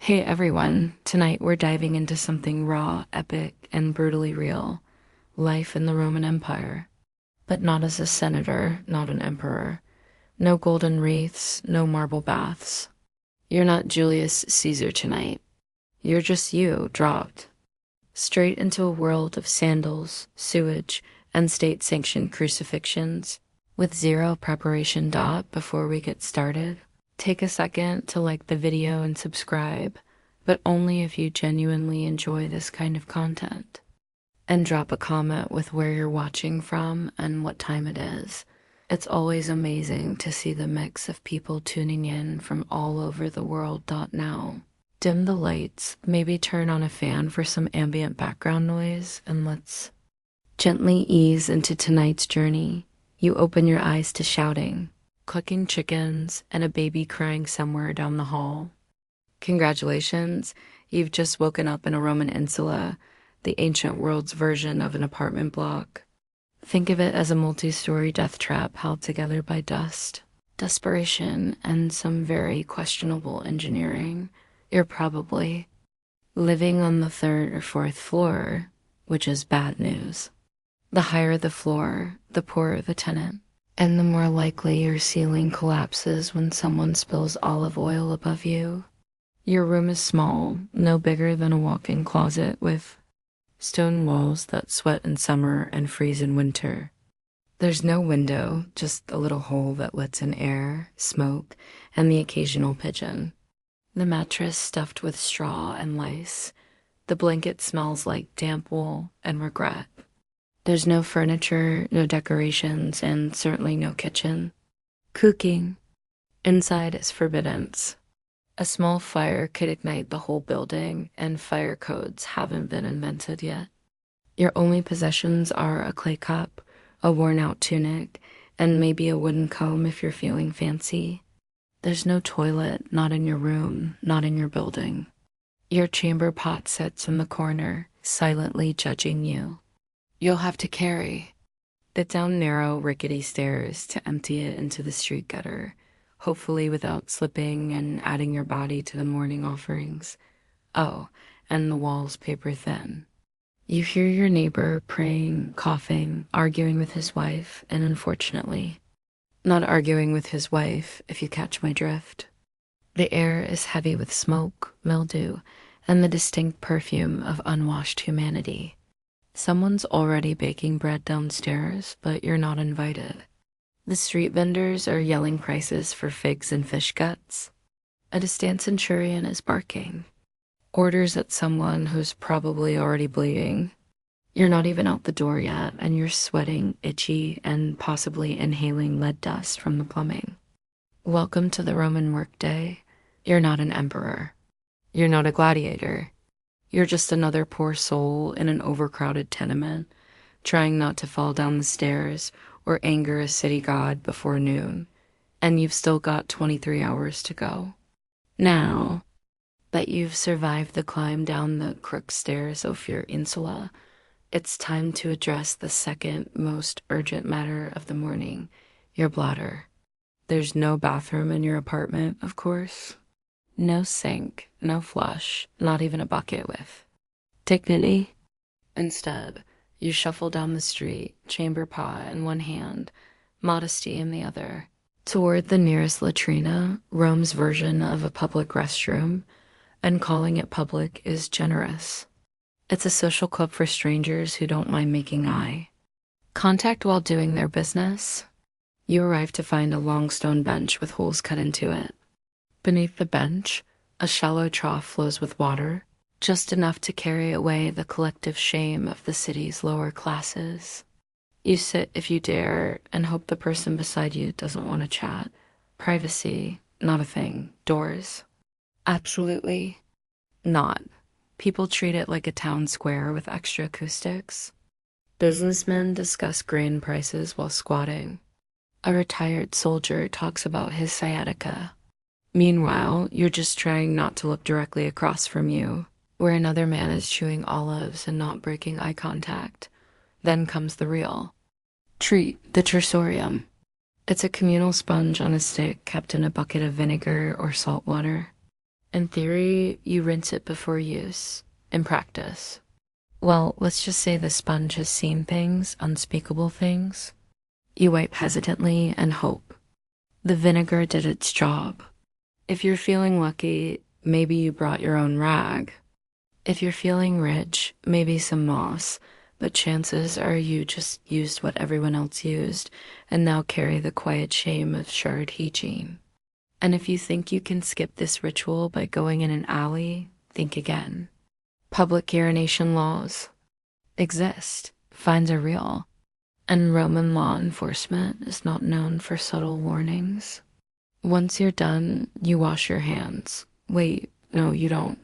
Hey everyone, tonight we're diving into something raw, epic, and brutally real. Life in the Roman Empire. But not as a senator, not an emperor. No golden wreaths, no marble baths. You're not Julius Caesar tonight. You're just you, dropped. Straight into a world of sandals, sewage, and state-sanctioned crucifixions. With zero preparation before we get started. Take a second to like the video and subscribe, but only if you genuinely enjoy this kind of content. And drop a comment with where you're watching from and what time it is. It's always amazing to see the mix of people tuning in from all over the world. Now. Dim the lights, maybe turn on a fan for some ambient background noise, and let's gently ease into tonight's journey. You open your eyes to shouting, clucking chickens, and a baby crying somewhere down the hall. Congratulations, you've just woken up in a Roman insula, the ancient world's version of an apartment block. Think of it as a multi-story death trap held together by dust, desperation, and some very questionable engineering. You're probably living on the third or fourth floor, which is bad news. The higher the floor, the poorer the tenant. And the more likely your ceiling collapses when someone spills olive oil above you. Your room is small, no bigger than a walk-in closet with stone walls that sweat in summer and freeze in winter. There's no window, just a little hole that lets in air, smoke, and the occasional pigeon. The mattress stuffed with straw and lice. The blanket smells like damp wool and regret. There's no furniture, no decorations, and certainly no kitchen. Cooking. Inside is forbiddance. A small fire could ignite the whole building, and fire codes haven't been invented yet. Your only possessions are a clay cup, a worn-out tunic, and maybe a wooden comb if you're feeling fancy. There's no toilet, not in your room, not in your building. Your chamber pot sits in the corner, silently judging you. You'll have to carry it down narrow, rickety stairs to empty it into the street gutter, hopefully without slipping and adding your body to the morning offerings. Oh, and the walls paper thin. You hear your neighbor praying, coughing, arguing with his wife, and unfortunately, not arguing with his wife, if you catch my drift. The air is heavy with smoke, mildew, and the distinct perfume of unwashed humanity. Someone's already baking bread downstairs, but you're not invited. The street vendors are yelling prices for figs and fish guts. A distant centurion is barking. Orders at someone who's probably already bleeding. You're not even out the door yet, and you're sweating, itchy, and possibly inhaling lead dust from the plumbing. Welcome to the Roman workday. You're not an emperor. You're not a gladiator. You're just another poor soul in an overcrowded tenement, trying not to fall down the stairs or anger a city god before noon, and you've still got 23 hours to go. Now that you've survived the climb down the crook stairs of your insula, it's time to address the second most urgent matter of the morning, your bladder. There's no bathroom in your apartment, of course. No sink, no flush, not even a bucket with dignity. Instead, you shuffle down the street, chamber pot in one hand, modesty in the other, toward the nearest latrina, Rome's version of a public restroom, and calling it public is generous. It's a social club for strangers who don't mind making eye contact while doing their business. You arrive to find a long stone bench with holes cut into it. Beneath the bench, a shallow trough flows with water, just enough to carry away the collective shame of the city's lower classes. You sit if you dare and hope the person beside you doesn't want to chat. Privacy, not a thing. Doors, absolutely not. People treat it like a town square with extra acoustics. Businessmen discuss grain prices while squatting. A retired soldier talks about his sciatica. Meanwhile, you're just trying not to look directly across from you, where another man is chewing olives and not breaking eye contact. Then comes the real treat, the tersorium. It's a communal sponge on a stick kept in a bucket of vinegar or salt water. In theory, you rinse it before use. In practice, well, let's just say the sponge has seen things, unspeakable things. You wipe hesitantly and hope. The vinegar did its job. If you're feeling lucky, maybe you brought your own rag. If you're feeling rich, maybe some moss, but chances are you just used what everyone else used and now carry the quiet shame of shard hygiene. And if you think you can skip this ritual by going in an alley, think again. Public urination laws exist. Fines are real. And Roman law enforcement is not known for subtle warnings. Once you're done, you wash your hands. Wait, no, you don't.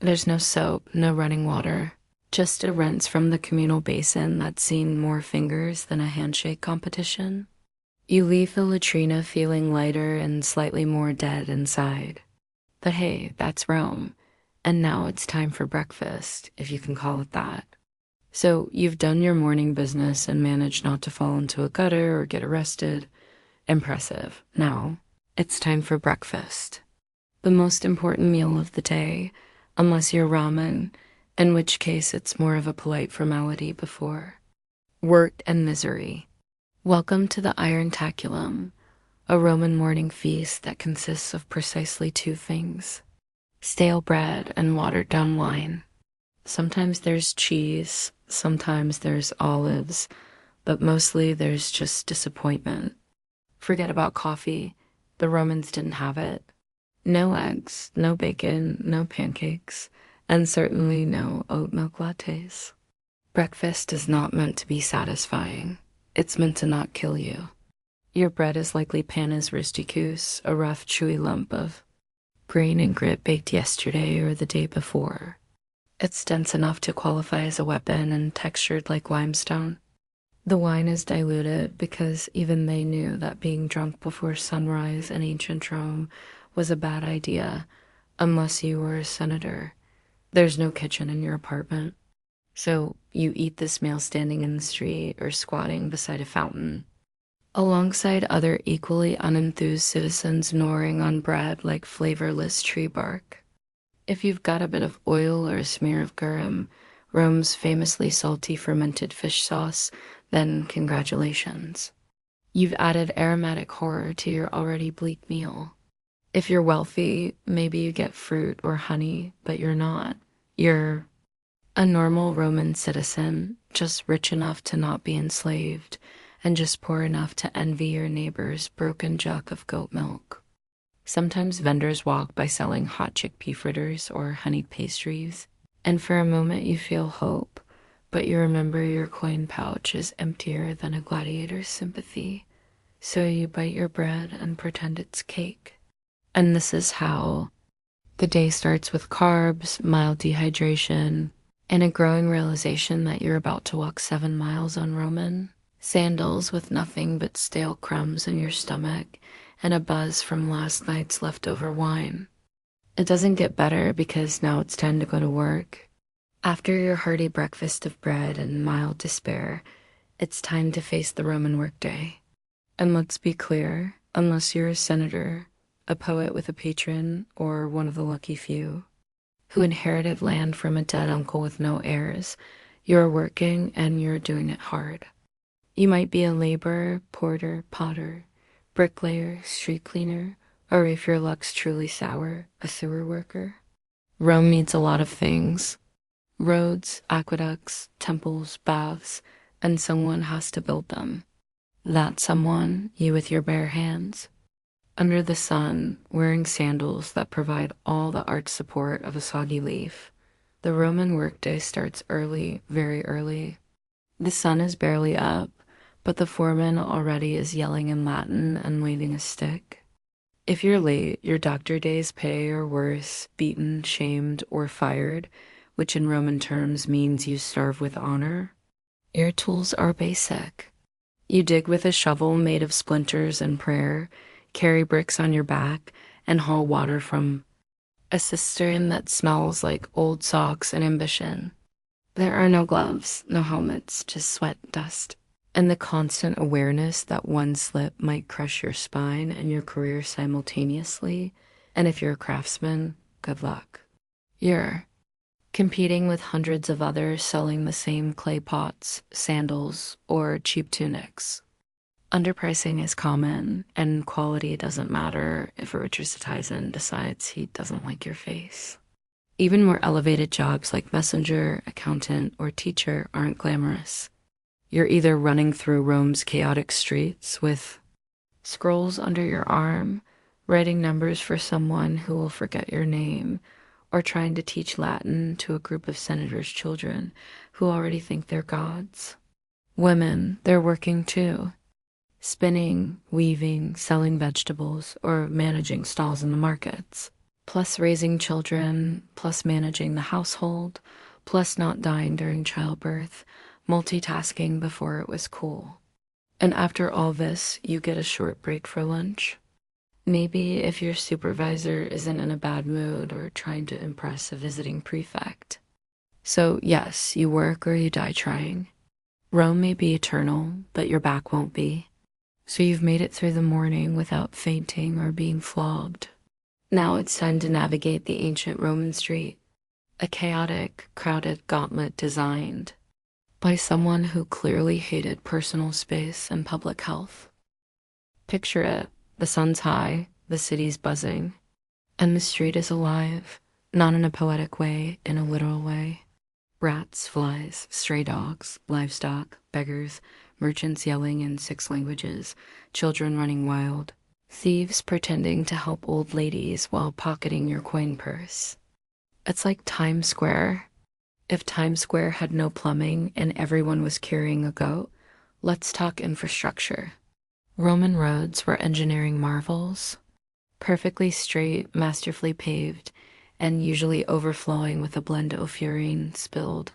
There's no soap, no running water. Just a rinse from the communal basin that's seen more fingers than a handshake competition. You leave the latrina feeling lighter and slightly more dead inside. But hey, that's Rome. And now it's time for breakfast, if you can call it that. So you've done your morning business and managed not to fall into a gutter or get arrested. Impressive. Now, it's time for breakfast. The most important meal of the day, unless you're ramen, in which case it's more of a polite formality before. Work and misery. Welcome to the Iron Taculum, a Roman morning feast that consists of precisely two things: stale bread and watered-down wine. Sometimes there's cheese, sometimes there's olives, but mostly there's just disappointment. Forget about coffee. The Romans didn't have it. No eggs, no bacon, no pancakes, and certainly no oat milk lattes. Breakfast is not meant to be satisfying. It's meant to not kill you. Your bread is likely panis rusticus, a rough, chewy lump of grain and grit baked yesterday or the day before. It's dense enough to qualify as a weapon and textured like limestone. The wine is diluted because even they knew that being drunk before sunrise in ancient Rome was a bad idea, unless you were a senator. There's no kitchen in your apartment. So you eat this meal standing in the street or squatting beside a fountain, alongside other equally unenthused citizens gnawing on bread like flavorless tree bark. If you've got a bit of oil or a smear of garum, Rome's famously salty fermented fish sauce, then congratulations. You've added aromatic horror to your already bleak meal. If you're wealthy, maybe you get fruit or honey, but you're not. You're a normal Roman citizen, just rich enough to not be enslaved, and just poor enough to envy your neighbor's broken jug of goat milk. Sometimes vendors walk by selling hot chickpea fritters or honeyed pastries, and for a moment you feel hope, but you remember your coin pouch is emptier than a gladiator's sympathy, so you bite your bread and pretend it's cake. And this is how the day starts, with carbs, mild dehydration, and a growing realization that you're about to walk 7 miles on Roman sandals with nothing but stale crumbs in your stomach and a buzz from last night's leftover wine. It doesn't get better because now it's time to go to work. After your hearty breakfast of bread and mild despair, it's time to face the Roman workday. And let's be clear, unless you're a senator, a poet with a patron, or one of the lucky few who inherited land from a dead uncle with no heirs, you're working and you're doing it hard. You might be a laborer, porter, potter, bricklayer, street cleaner, or if your luck's truly sour, a sewer worker. Rome needs a lot of things: roads, aqueducts, temples, baths, and someone has to build them. That someone, you with your bare hands. Under the sun, wearing sandals that provide all the arch support of a soggy leaf. The Roman workday starts early, very early. The sun is barely up, but the foreman already is yelling in Latin and waving a stick. If you're late, your doctor days pay, or worse, beaten, shamed, or fired, which in Roman terms means you starve with honor. Your tools are basic. You dig with a shovel made of splinters and prayer, carry bricks on your back, and haul water from a cistern that smells like old socks and ambition. There are no gloves, no helmets, just sweat and dust, and the constant awareness that one slip might crush your spine and your career simultaneously, and if you're a craftsman, good luck. You're competing with hundreds of others selling the same clay pots, sandals, or cheap tunics. Underpricing is common, and quality doesn't matter if a rich citizen decides he doesn't like your face. Even more elevated jobs like messenger, accountant, or teacher aren't glamorous. You're either running through Rome's chaotic streets with scrolls under your arm, writing numbers for someone who will forget your name, or trying to teach Latin to a group of senators' children who already think they're gods. Women, they're working too. Spinning, weaving, selling vegetables, or managing stalls in the markets. Plus raising children, plus managing the household, plus not dying during childbirth, multitasking before it was cool. And after all this, you get a short break for lunch. Maybe if your supervisor isn't in a bad mood or trying to impress a visiting prefect. So yes, you work or you die trying. Rome may be eternal, but your back won't be. So you've made it through the morning without fainting or being flogged. Now it's time to navigate the ancient Roman street, a chaotic, crowded gauntlet designed by someone who clearly hated personal space and public health. Picture it, the sun's high, the city's buzzing, and the street is alive, not in a poetic way, in a literal way. Rats, flies, stray dogs, livestock, beggars, merchants yelling in 6 languages, children running wild, thieves pretending to help old ladies while pocketing your coin purse. It's like Times Square. If Times Square had no plumbing and everyone was carrying a goat, let's talk infrastructure. Roman roads were engineering marvels, perfectly straight, masterfully paved, and usually overflowing with a blend of urine spilled,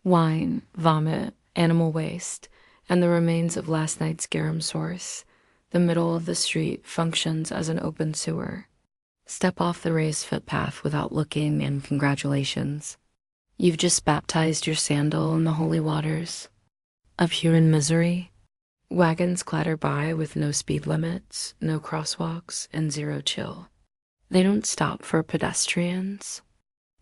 wine, vomit, animal waste, and the remains of last night's garum source. The middle of the street functions as an open sewer. Step off the raised footpath without looking, and congratulations. You've just baptized your sandal in the holy waters of human misery. Wagons clatter by with no speed limits, no crosswalks, and zero chill. They don't stop for pedestrians.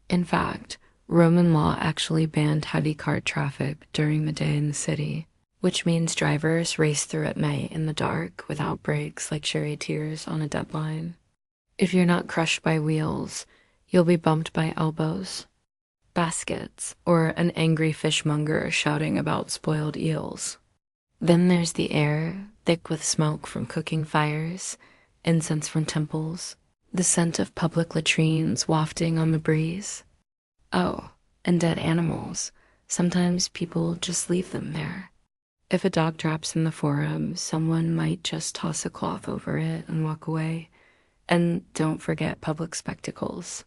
In fact, Roman law actually banned heavy cart traffic during the day in the city, which means drivers race through at night in the dark without brakes like charioteers on a deadline. If you're not crushed by wheels, you'll be bumped by elbows, baskets, or an angry fishmonger shouting about spoiled eels. Then there's the air, thick with smoke from cooking fires, incense from temples, the scent of public latrines wafting on the breeze. Oh, and dead animals. Sometimes people just leave them there. If a dog drops in the forum, someone might just toss a cloth over it and walk away. And don't forget public spectacles.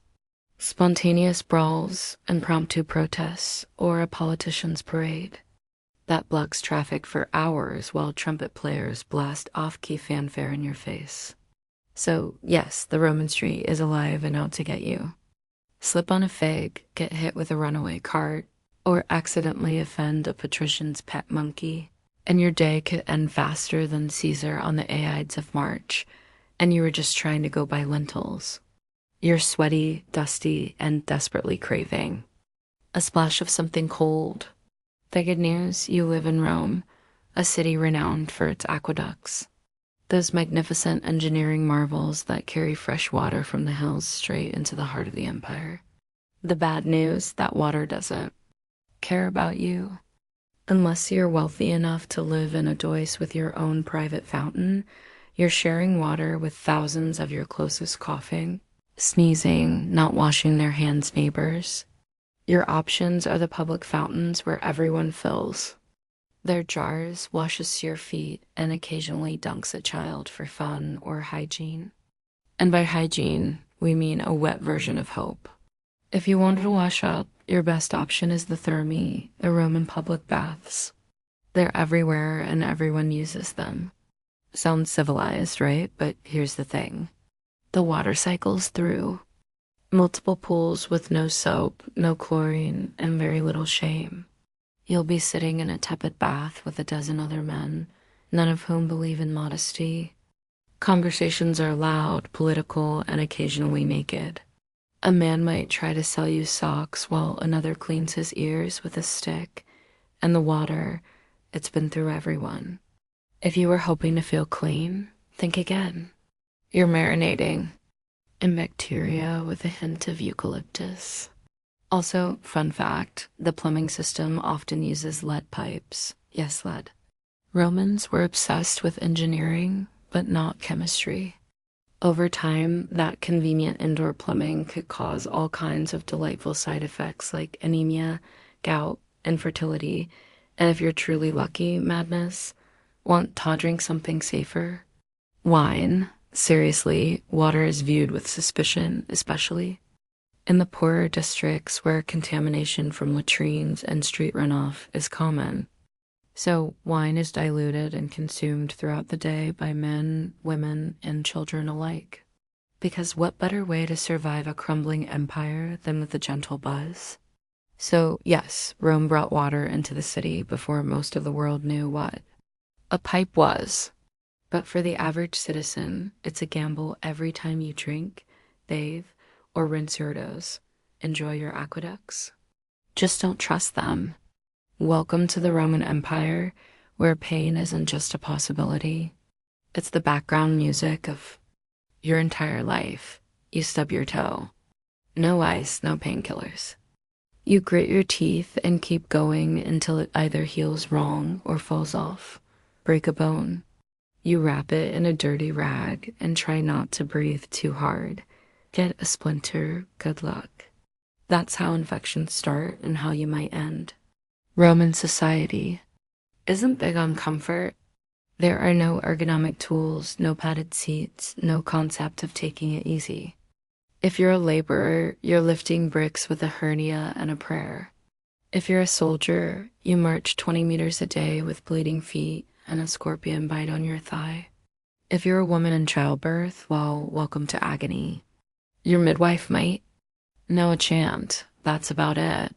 Spontaneous brawls, impromptu protests, or a politician's parade. That blocks traffic for hours while trumpet players blast off-key fanfare in your face. So, yes, the Roman street is alive and out to get you. Slip on a fig, get hit with a runaway cart, or accidentally offend a patrician's pet monkey, and your day could end faster than Caesar on the Ides of March, and you were just trying to go buy lentils. You're sweaty, dusty, and desperately craving a splash of something cold. The good news, you live in Rome, a city renowned for its aqueducts. Those magnificent engineering marvels that carry fresh water from the hills straight into the heart of the empire. The bad news, that water doesn't care about you. Unless you're wealthy enough to live in a dois with your own private fountain, you're sharing water with thousands of your closest coughing, sneezing, not washing their hands neighbors. Your options are the public fountains where everyone fills. Their jars, washes your feet, and occasionally dunks a child for fun or hygiene. And by hygiene, we mean a wet version of hope. If you wanted to wash up, your best option is the thermae, the Roman public baths. They're everywhere and everyone uses them. Sounds civilized, right? But here's the thing. The water cycles through. Multiple pools with no soap, no chlorine, and very little shame. You'll be sitting in a tepid bath with a dozen other men, none of whom believe in modesty. Conversations are loud, political, and occasionally naked. A man might try to sell you socks while another cleans his ears with a stick, and the water, it's been through everyone. If you were hoping to feel clean, think again. You're marinating in bacteria with a hint of eucalyptus. Also, fun fact, the plumbing system often uses lead pipes. Yes, lead. Romans were obsessed with engineering, but not chemistry. Over time, that convenient indoor plumbing could cause all kinds of delightful side effects like anemia, gout, infertility, and if you're truly lucky, madness. Want to drink something safer? Wine. Seriously, water is viewed with suspicion, especially in the poorer districts where contamination from latrines and street runoff is common. So, wine is diluted and consumed throughout the day by men, women, and children alike. Because what better way to survive a crumbling empire than with a gentle buzz? So, yes, Rome brought water into the city before most of the world knew what a pipe was. But for the average citizen, it's a gamble every time you drink, bathe, or rinse your nose. Enjoy your aqueducts. Just don't trust them. Welcome to the Roman Empire, where pain isn't just a possibility. It's the background music of your entire life. You stub your toe. No ice, no painkillers. You grit your teeth and keep going until it either heals wrong or falls off. Break a bone. You wrap it in a dirty rag and try not to breathe too hard. Get a splinter, good luck. That's how infections start and how you might end. Roman society isn't big on comfort. There are no ergonomic tools, no padded seats, no concept of taking it easy. If you're a laborer, you're lifting bricks with a hernia and a prayer. If you're a soldier, you march 20 meters a day with bleeding feet and a scorpion bite on your thigh. If you're a woman in childbirth, well, welcome to agony. Your midwife might know a chant. That's about it.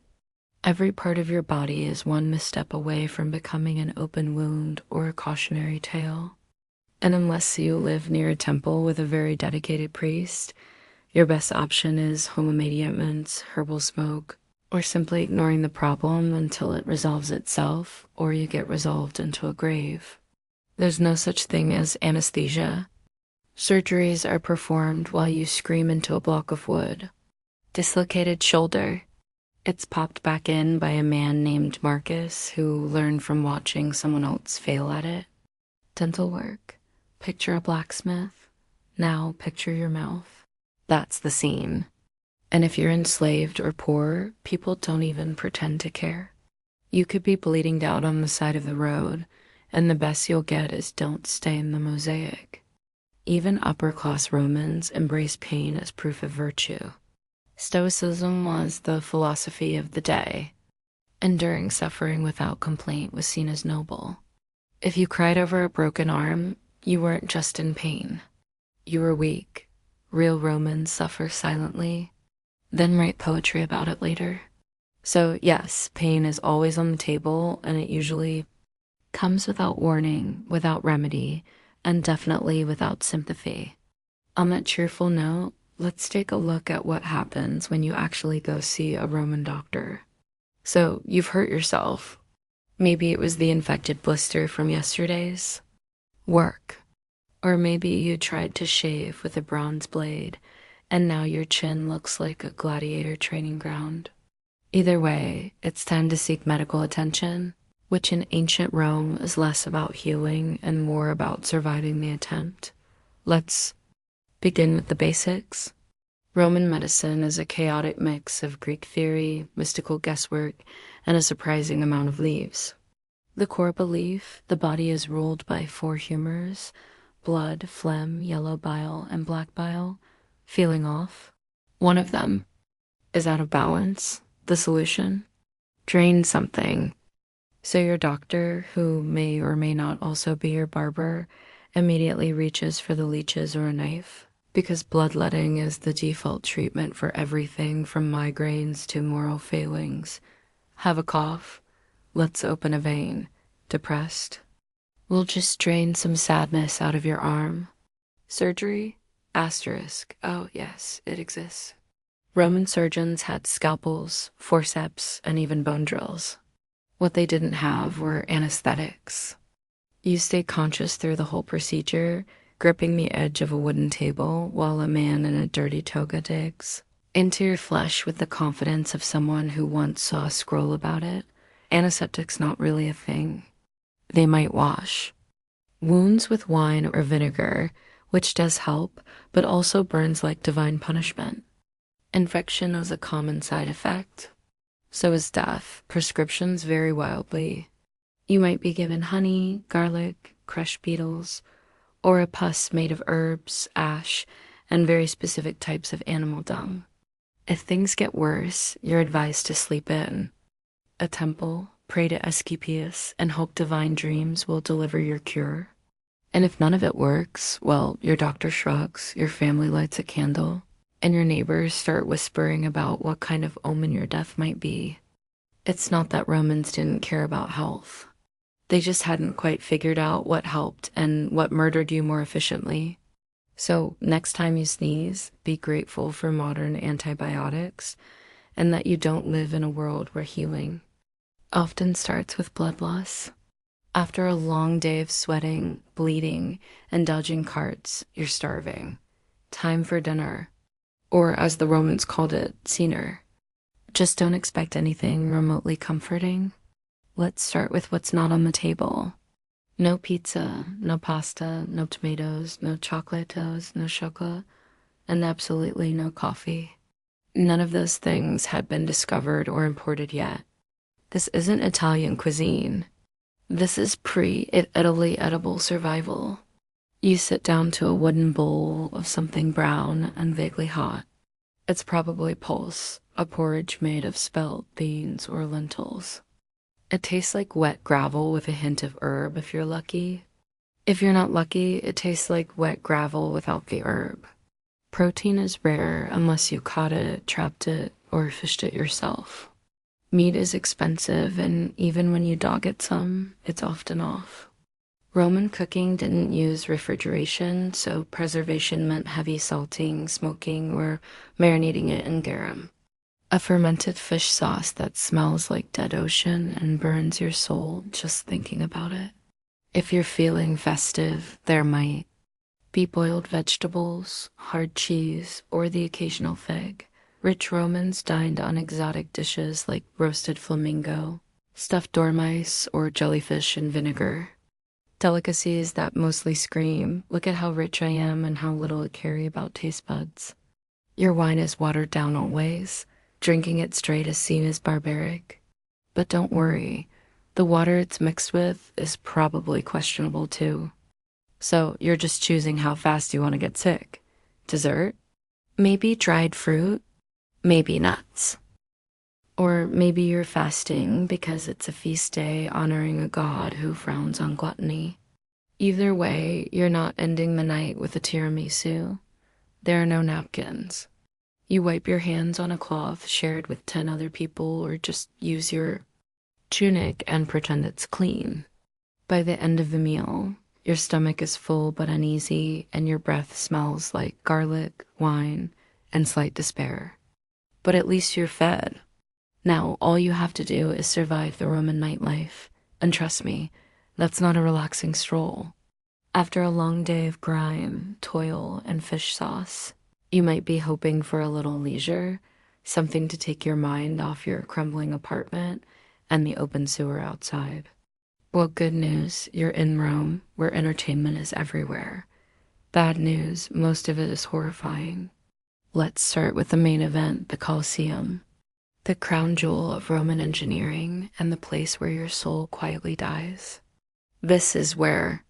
Every part of your body is one misstep away from becoming an open wound or a cautionary tale. And unless you live near a temple with a very dedicated priest, your best option is home immediatements, herbal smoke, or simply ignoring the problem until it resolves itself or you get resolved into a grave. There's no such thing as anesthesia. Surgeries are performed while you scream into a block of wood. Dislocated shoulder. It's popped back in by a man named Marcus who learned from watching someone else fail at it. Dental work. Picture a blacksmith. Now picture your mouth. That's the scene. And if you're enslaved or poor, people don't even pretend to care. You could be bleeding out on the side of the road, and the best you'll get is don't stain the mosaic. Even upper-class Romans embrace pain as proof of virtue. Stoicism was the philosophy of the day. Enduring suffering without complaint was seen as noble. If you cried over a broken arm, you weren't just in pain. You were weak. Real Romans suffer silently, then write poetry about it later. So yes, pain is always on the table, and it usually comes without warning, without remedy, and definitely without sympathy. On that cheerful note, let's take a look at what happens when you actually go see a Roman doctor. So you've hurt yourself. Maybe it was the infected blister from yesterday's work. Or maybe you tried to shave with a bronze blade, and now your chin looks like a gladiator training ground. Either way, it's time to seek medical attention, which in ancient Rome is less about healing and more about surviving the attempt. Let's begin with the basics. Roman medicine is a chaotic mix of Greek theory, mystical guesswork, and a surprising amount of leaves. The core belief, the body is ruled by 4 humors: blood, phlegm, yellow bile, and black bile. Feeling off? One of them is out of balance. The solution? Drain something. So your doctor, who may or may not also be your barber, immediately reaches for the leeches or a knife, because bloodletting is the default treatment for everything from migraines to moral failings. Have a cough? Let's open a vein. Depressed? We'll just drain some sadness out of your arm. Surgery? Asterisk. Oh, yes, it exists. Roman surgeons had scalpels, forceps, and even bone drills. What they didn't have were anesthetics. You stay conscious through the whole procedure, gripping the edge of a wooden table while a man in a dirty toga digs into your flesh with the confidence of someone who once saw a scroll about it. Anesthetic's not really a thing. They might wash wounds with wine or vinegar, which does help, but also burns like divine punishment. Infection is a common side effect. So is death. Prescriptions vary wildly. You might be given honey, garlic, crushed beetles, or a pus made of herbs, ash, and very specific types of animal dung. If things get worse, you're advised to sleep in a temple, pray to Asclepius, and hope divine dreams will deliver your cure. And if none of it works, well, your doctor shrugs, your family lights a candle, and your neighbors start whispering about what kind of omen your death might be. It's not that Romans didn't care about health. They just hadn't quite figured out what helped and what murdered you more efficiently. So next time you sneeze, be grateful for modern antibiotics and that you don't live in a world where healing often starts with blood loss. After a long day of sweating, bleeding, and dodging carts, you're starving. Time for dinner. Or as the Romans called it, cena. Just don't expect anything remotely comforting. Let's start with what's not on the table. No pizza, no pasta, no tomatoes, no chocolatos, no chocolate, and absolutely no coffee. None of those things had been discovered or imported yet. This isn't Italian cuisine. This is pre-Italy edible survival. You sit down to a wooden bowl of something brown and vaguely hot. It's probably pulse, a porridge made of spelt, beans, or lentils. It tastes like wet gravel with a hint of herb if you're lucky. If you're not lucky, it tastes like wet gravel without the herb. Protein is rare unless you caught it, trapped it, or fished it yourself. Meat is expensive, and even when you dog it some, it's often off. Roman cooking didn't use refrigeration, so preservation meant heavy salting, smoking, or marinating it in garum. A fermented fish sauce that smells like dead ocean and burns your soul just thinking about it. If you're feeling festive, there might be boiled vegetables, hard cheese, or the occasional fig. Rich Romans dined on exotic dishes like roasted flamingo, stuffed dormice, or jellyfish in vinegar. Delicacies that mostly scream, look at how rich I am and how little I care about taste buds. Your wine is watered down always. Drinking it straight is seen as barbaric. But don't worry, the water it's mixed with is probably questionable too. So you're just choosing how fast you want to get sick. Dessert? Maybe dried fruit? Maybe nuts. Or maybe you're fasting because it's a feast day honoring a god who frowns on gluttony. Either way, you're not ending the night with a tiramisu. There are no napkins. You wipe your hands on a cloth shared with 10 other people, or just use your tunic and pretend it's clean. By the end of the meal, your stomach is full but uneasy, and your breath smells like garlic, wine, and slight despair. But at least you're fed. Now, all you have to do is survive the Roman nightlife. And trust me, that's not a relaxing stroll. After a long day of grime, toil, and fish sauce, you might be hoping for a little leisure, something to take your mind off your crumbling apartment and the open sewer outside. Well, good news, you're in Rome, where entertainment is everywhere. Bad news, most of it is horrifying. Let's start with the main event, the Colosseum. The crown jewel of Roman engineering and the place where your soul quietly dies. This is where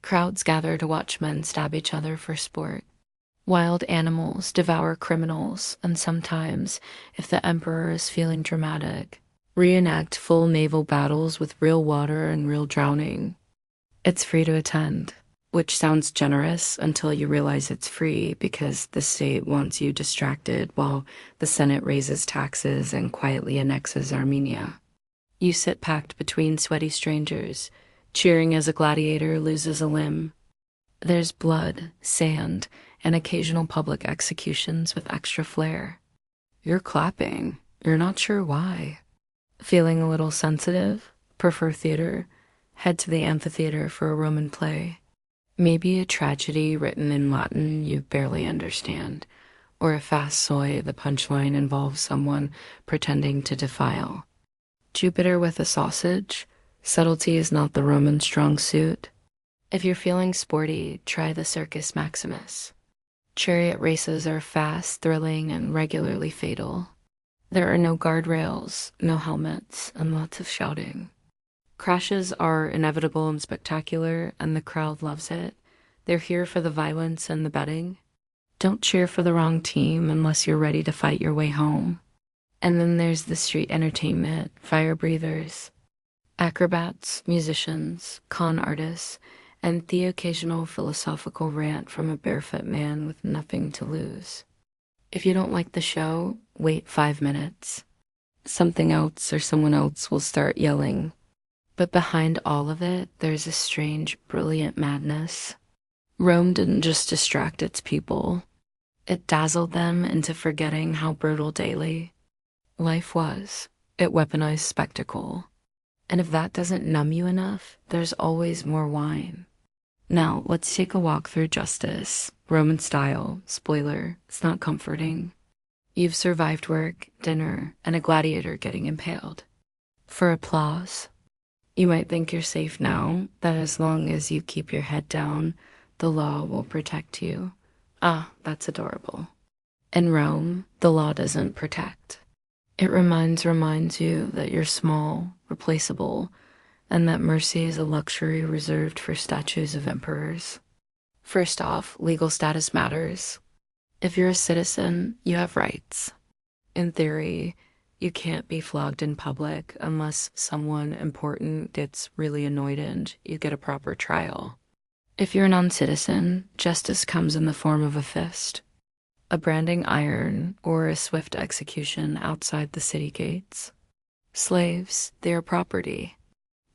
crowds gather to watch men stab each other for sport. Wild animals devour criminals, and sometimes, if the emperor is feeling dramatic, reenact full naval battles with real water and real drowning. It's free to attend, which sounds generous until you realize it's free because the state wants you distracted while the Senate raises taxes and quietly annexes Armenia. You sit packed between sweaty strangers, cheering as a gladiator loses a limb. There's blood, sand, and occasional public executions with extra flair. You're clapping. You're not sure why. Feeling a little sensitive? Prefer theater? Head to the amphitheater for a Roman play. Maybe a tragedy written in Latin you barely understand, or a fast soy the punchline involves someone pretending to defile. Jupiter with a sausage? Subtlety is not the Roman strong suit. If you're feeling sporty, try the Circus Maximus. Chariot races are fast, thrilling, and regularly fatal. There are no guardrails, no helmets, and lots of shouting. Crashes are inevitable and spectacular, and the crowd loves it. They're here for the violence and the betting. Don't cheer for the wrong team unless you're ready to fight your way home. And then there's the street entertainment, fire breathers, acrobats, musicians, con artists, and the occasional philosophical rant from a barefoot man with nothing to lose. If you don't like the show, wait 5 minutes. Something else or someone else will start yelling. But behind all of it, there's a strange, brilliant madness. Rome didn't just distract its people. It dazzled them into forgetting how brutal daily life was. It weaponized spectacle. And if that doesn't numb you enough, there's always more wine. Now, let's take a walk through justice, Roman style. Spoiler, it's not comforting. You've survived work, dinner, and a gladiator getting impaled. For applause. You might think you're safe now, that as long as you keep your head down, the law will protect you. Ah, that's adorable. In Rome, the law doesn't protect. It reminds you that you're small, replaceable, and that mercy is a luxury reserved for statues of emperors. First off, legal status matters. If you're a citizen, you have rights. In theory, you can't be flogged in public unless someone important gets really annoyed and you get a proper trial. If you're a non-citizen, justice comes in the form of a fist, a branding iron, or a swift execution outside the city gates. Slaves, they are property.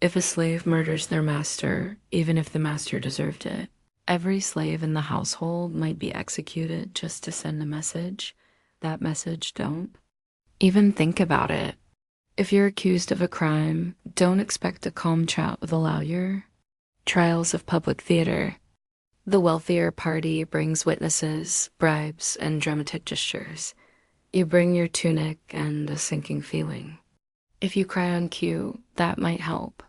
If a slave murders their master, even if the master deserved it, every slave in the household might be executed just to send a message. That message don't. Even think about it. If you're accused of a crime, don't expect a calm chat with a lawyer. Trials of public theater. The wealthier party brings witnesses, bribes, and dramatic gestures. You bring your tunic and a sinking feeling. If you cry on cue, that might help.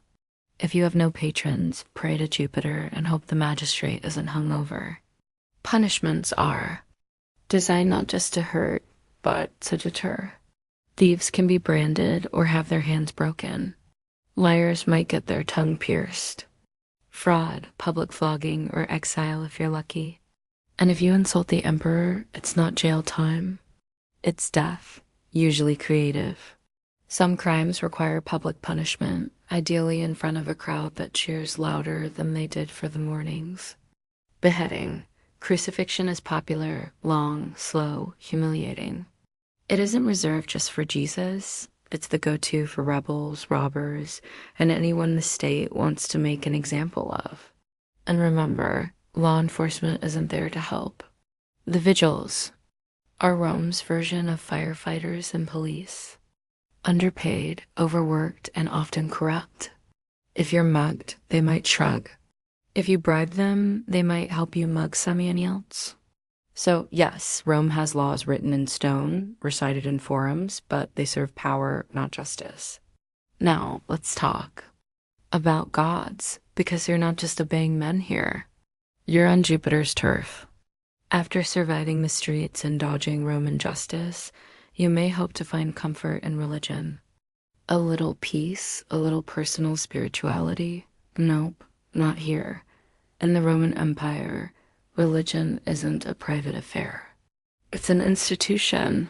If you have no patrons, pray to Jupiter and hope the magistrate isn't hungover. Punishments are designed not just to hurt, but to deter. Thieves can be branded or have their hands broken. Liars might get their tongue pierced. Fraud, public flogging, or exile if you're lucky. And if you insult the emperor, it's not jail time. It's death, usually creative. Some crimes require public punishment, ideally in front of a crowd that cheers louder than they did for the mornings. Beheading. Crucifixion is popular, long, slow, humiliating. It isn't reserved just for Jesus. It's the go-to for rebels, robbers, and anyone the state wants to make an example of. And remember, law enforcement isn't there to help. The vigils are Rome's version of firefighters and police. Underpaid, overworked, and often corrupt. If you're mugged, they might shrug. If you bribe them, they might help you mug somebody else. So yes, Rome has laws written in stone, recited in forums, but they serve power, not justice. Now, let's talk about gods, because you're not just obeying men here. You're on Jupiter's turf. After surviving the streets and dodging Roman justice, you may hope to find comfort in religion. A little peace, a little personal spirituality. Nope, not here. In the Roman Empire, religion isn't a private affair. It's an institution,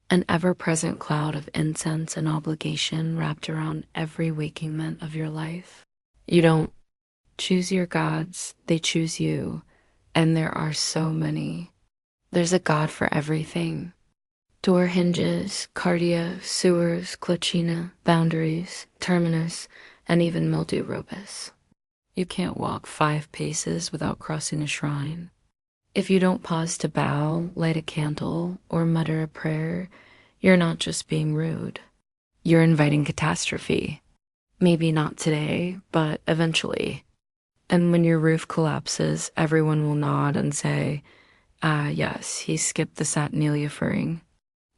an ever-present cloud of incense and obligation wrapped around every waking minute of your life. You don't choose your gods, they choose you, and there are so many. There's a god for everything. Door hinges, cardia, sewers, clochina, boundaries, terminus, and even mildew robus. You can't walk 5 paces without crossing a shrine. If you don't pause to bow, light a candle, or mutter a prayer, You're not just being rude. You're inviting catastrophe. Maybe not today, but eventually. And when your roof collapses, everyone will nod and say, ah, yes, he skipped the Saturnalia furring.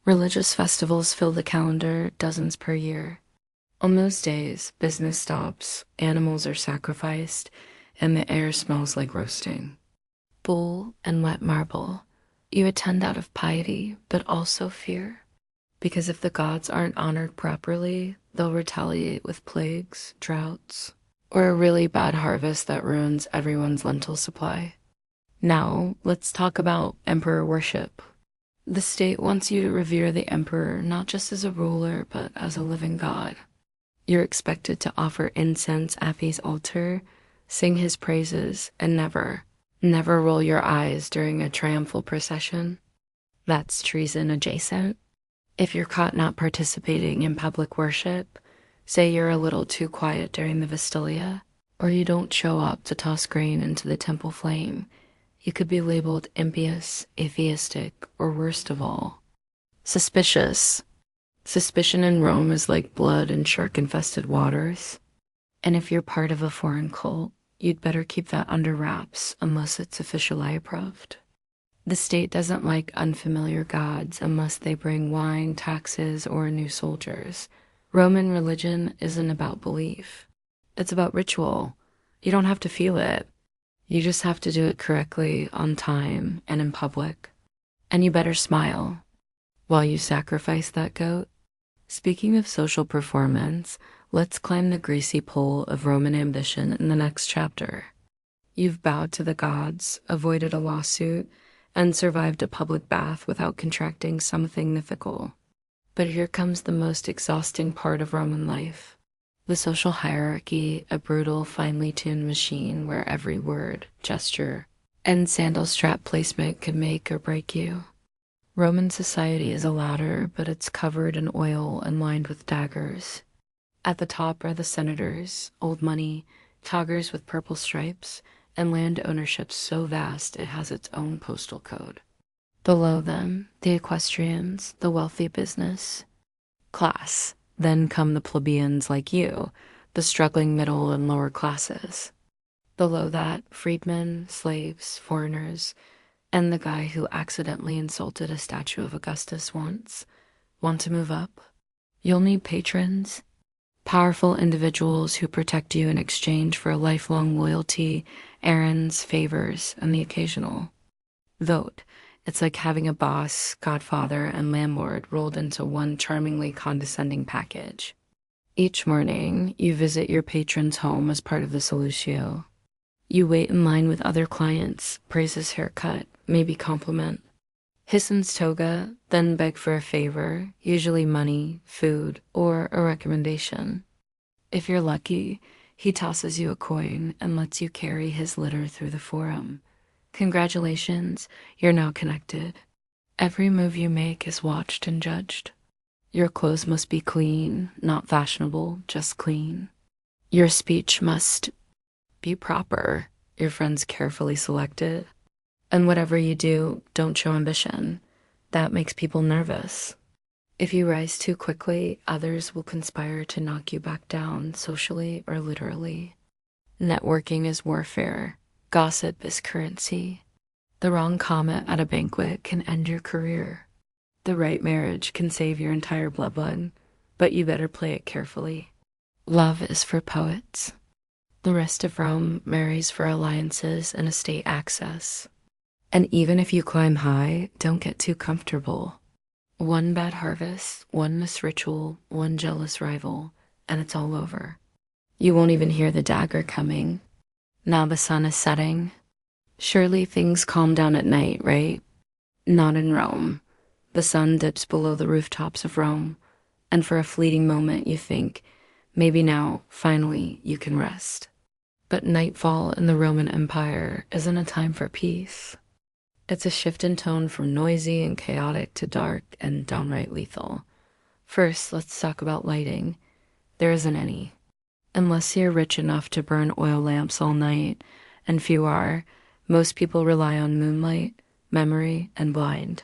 Religious festivals fill the calendar, dozens per year. On those days, business stops, animals are sacrificed, and the air smells like roasting. Bull and wet marble. You attend out of piety, but also fear. Because if the gods aren't honored properly, they'll retaliate with plagues, droughts, or a really bad harvest that ruins everyone's lentil supply. Now, let's talk about emperor worship. The state wants you to revere the emperor not just as a ruler, but as a living god. You're expected to offer incense at his altar, sing his praises, and never roll your eyes during a triumphal procession. That's treason adjacent. If you're caught not participating in public worship, say you're a little too quiet during the Vistilia, or you don't show up to toss grain into the temple flame, you could be labeled impious, atheistic, or worst of all, suspicious. Suspicion in Rome is like blood in shark-infested waters. And if you're part of a foreign cult, you'd better keep that under wraps unless it's officially approved. The state doesn't like unfamiliar gods unless they bring wine, taxes, or new soldiers. Roman religion isn't about belief. It's about ritual. You don't have to feel it. You just have to do it correctly, on time, and in public. And you better smile while you sacrifice that goat. Speaking of social performance, let's climb the greasy pole of Roman ambition in the next chapter. You've bowed to the gods, avoided a lawsuit, and survived a public bath without contracting something mythical. But here comes the most exhausting part of Roman life. The social hierarchy, a brutal, finely tuned machine where every word, gesture, and sandal strap placement could make or break you. Roman society is a ladder, but it's covered in oil and lined with daggers. At the top are the senators, old money, toggers with purple stripes, and land ownership so vast it has its own postal code. Below them, the equestrians, the wealthy business class. Then come the plebeians like you, the struggling middle and lower classes. Below that, freedmen, slaves, foreigners, and the guy who accidentally insulted a statue of Augustus once. Want to move up? You'll need patrons, powerful individuals who protect you in exchange for a lifelong loyalty, errands, favors, and the occasional vote. It's like having a boss, godfather, and landlord rolled into one charmingly condescending package. Each morning, you visit your patron's home as part of the solutio. You wait in line with other clients, praise his haircut, maybe compliment, Hissen's toga, then beg for a favor, usually money, food, or a recommendation. If you're lucky, he tosses you a coin and lets you carry his litter through the forum. Congratulations, you're now connected. Every move you make is watched and judged. Your clothes must be clean, not fashionable, just clean. Your speech must be proper, your friends carefully selected. And whatever you do, don't show ambition. That makes people nervous. If you rise too quickly, others will conspire to knock you back down, socially or literally. Networking is warfare. Gossip is currency. The wrong comment at a banquet can end your career. The right marriage can save your entire bloodline, but you better play it carefully. Love is for poets. The rest of Rome marries for alliances and estate access. And even if you climb high, don't get too comfortable. One bad harvest, one misritual, one jealous rival, and it's all over. You won't even hear the dagger coming. Now the sun is setting. Surely things calm down at night, right? Not in Rome. The sun dips below the rooftops of Rome, and for a fleeting moment you think, maybe now, finally, you can rest. But nightfall in the Roman Empire isn't a time for peace. It's a shift in tone from noisy and chaotic to dark and downright lethal. First, let's talk about lighting. There isn't any. Unless you're rich enough to burn oil lamps all night, and few are, most people rely on moonlight, memory, and blind.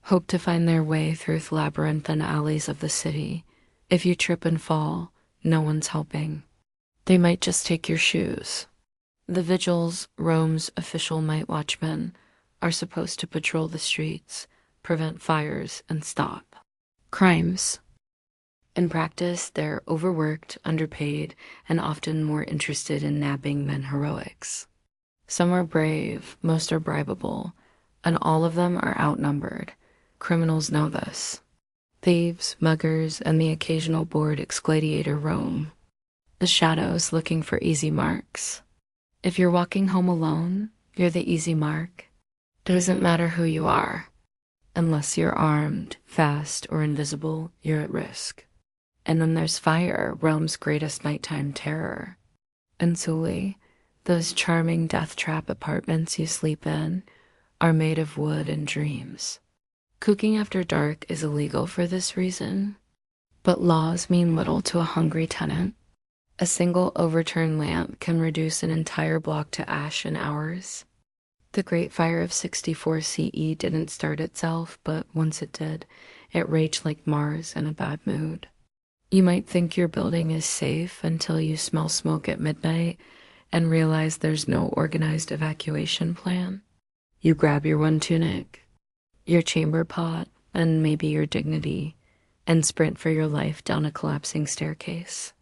hope to find their way through the labyrinthine alleys of the city. If you trip and fall, no one's helping. They might just take your shoes. The vigils, Rome's official night watchmen, are supposed to patrol the streets, prevent fires, and stop crimes. In practice, they're overworked, underpaid, and often more interested in nabbing than heroics. Some are brave, most are bribable, and all of them are outnumbered. Criminals know this. Thieves, muggers, and the occasional bored exgladiator roam the shadows looking for easy marks. If you're walking home alone, you're the easy mark. Doesn't matter who you are. Unless you're armed, fast, or invisible, you're at risk. And then there's fire, Rome's greatest nighttime terror. And Sully, those charming death trap apartments you sleep in, are made of wood and dreams. Cooking after dark is illegal for this reason, but laws mean little to a hungry tenant. A single overturned lamp can reduce an entire block to ash in hours. The Great Fire of 64 CE didn't start itself, but once it did, it raged like Mars in a bad mood. You might think your building is safe until you smell smoke at midnight and realize there's no organized evacuation plan. You grab your one tunic, your chamber pot, and maybe your dignity, and sprint for your life down a collapsing staircase.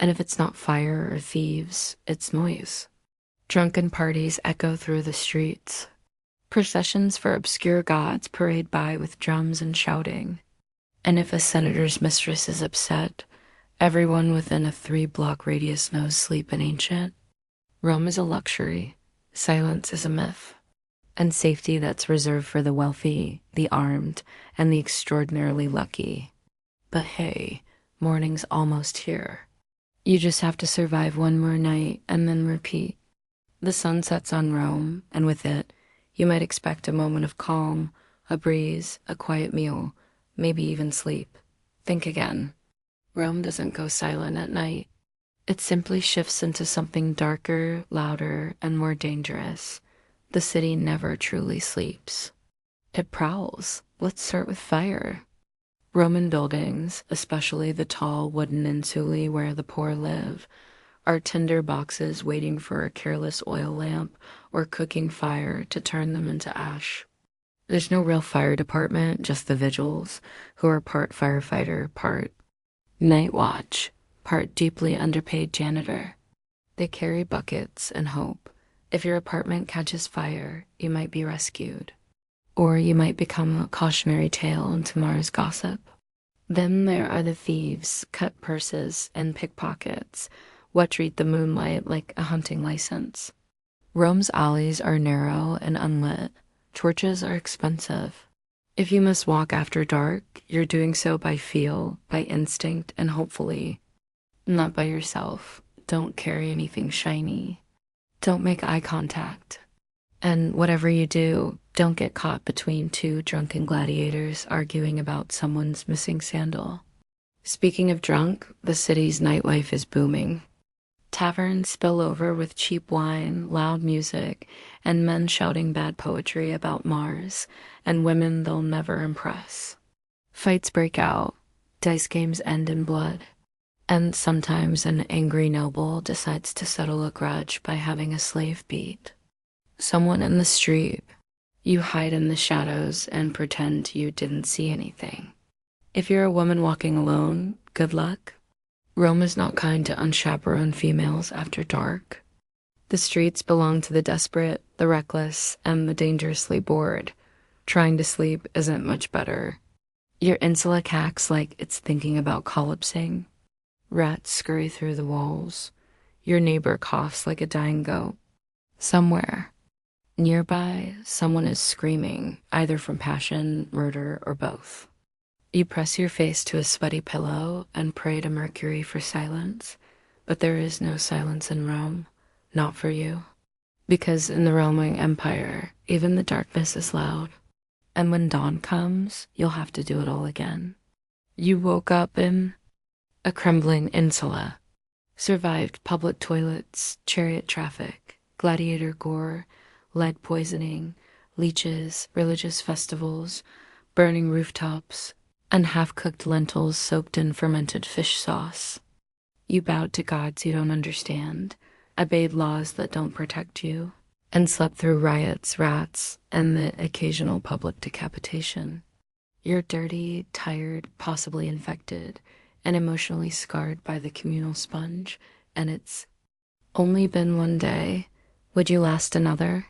And if it's not fire or thieves, it's noise. Drunken parties echo through the streets. Processions for obscure gods parade by with drums and shouting. And if a senator's mistress is upset, everyone within a 3-block radius knows sleep ain't ancient. Rome is a luxury, silence is a myth, and safety that's reserved for the wealthy, the armed, and the extraordinarily lucky. But hey, morning's almost here. You just have to survive one more night and then repeat. The sun sets on Rome, and with it, you might expect a moment of calm, a breeze, a quiet meal, maybe even sleep. Think again. Rome doesn't go silent at night. It simply shifts into something darker, louder, and more dangerous. The city never truly sleeps. It prowls. Let's start with fire. Roman buildings, especially the tall wooden insulae where the poor live, are tinder boxes waiting for a careless oil lamp or cooking fire to turn them into ash. There's no real fire department, just the vigils, who are part firefighter, part night watch, part deeply underpaid janitor. They carry buckets and hope. If your apartment catches fire, you might be rescued. Or you might become a cautionary tale in tomorrow's gossip. Then there are the thieves, cut purses, and pickpockets, what treat the moonlight like a hunting license. Rome's alleys are narrow and unlit. Torches are expensive. If you must walk after dark, you're doing so by feel, by instinct, and hopefully not by yourself. Don't carry anything shiny. Don't make eye contact. And whatever you do, don't get caught between 2 drunken gladiators arguing about someone's missing sandal. Speaking of drunk, the city's nightlife is booming. Taverns spill over with cheap wine, loud music, and men shouting bad poetry about Mars, and women they'll never impress. Fights break out, dice games end in blood, and sometimes an angry noble decides to settle a grudge by having a slave beat someone in the street. You hide in the shadows and pretend you didn't see anything. If you're a woman walking alone, good luck. Rome is not kind to unchaperoned females after dark. The streets belong to the desperate, the reckless, and the dangerously bored. Trying to sleep isn't much better. Your insula hacks like it's thinking about collapsing. Rats scurry through the walls. Your neighbor coughs like a dying goat. Somewhere nearby, someone is screaming, either from passion, murder, or both. You press your face to a sweaty pillow and pray to Mercury for silence, but there is no silence in Rome, not for you. Because in the Roman Empire, even the darkness is loud. And when dawn comes, you'll have to do it all again. You woke up in a crumbling insula, survived public toilets, chariot traffic, gladiator gore, lead poisoning, leeches, religious festivals, burning rooftops, and half-cooked lentils soaked in fermented fish sauce. You bowed to gods you don't understand, obeyed laws that don't protect you, and slept through riots, rats, and the occasional public decapitation. You're dirty, tired, possibly infected, and emotionally scarred by the communal sponge, and it's only been one day. Would you last another?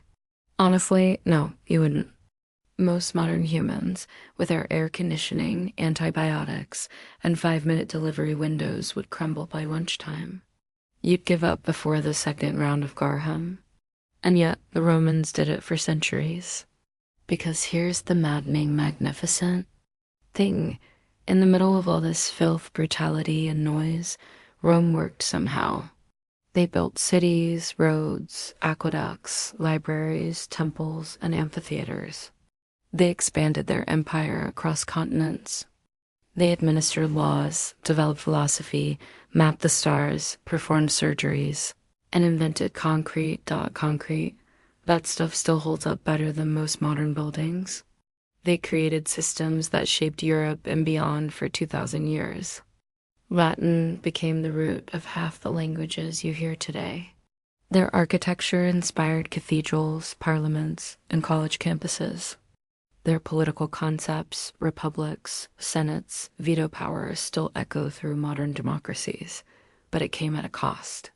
Honestly, no, you wouldn't. Most modern humans, with our air conditioning, antibiotics, and 5-minute delivery windows, would crumble by lunchtime. You'd give up before the second round of Garham. And yet, the Romans did it for centuries. Because here's the maddening, magnificent thing. In the middle of all this filth, brutality, and noise, Rome worked somehow. They built cities, roads, aqueducts, libraries, temples, and amphitheaters. They expanded their empire across continents. They administered laws, developed philosophy, mapped the stars, performed surgeries, and invented concrete. That stuff still holds up better than most modern buildings. They created systems that shaped Europe and beyond for 2,000 years. Latin became the root of half the languages you hear today. Their architecture inspired cathedrals, parliaments, and college campuses. Their political concepts, republics, senates, veto power still echo through modern democracies, but it came at a cost.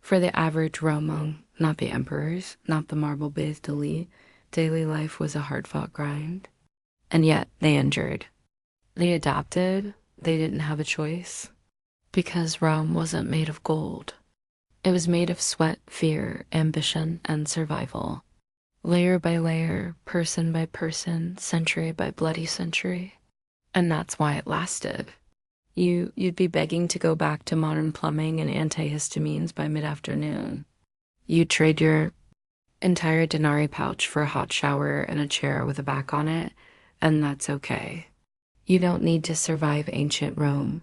For the average Roman, not the emperors, not the marble-bathed elite, daily life was a hard-fought grind. And yet, they endured. They adapted. They didn't have a choice. Because Rome wasn't made of gold. It was made of sweat, fear, ambition, and survival. Layer by layer, person by person, century by bloody century. And that's why it lasted. You'd be begging to go back to modern plumbing and antihistamines by mid-afternoon. You'd trade your entire denarii pouch for a hot shower and a chair with a back on it, and that's okay. You don't need to survive ancient Rome.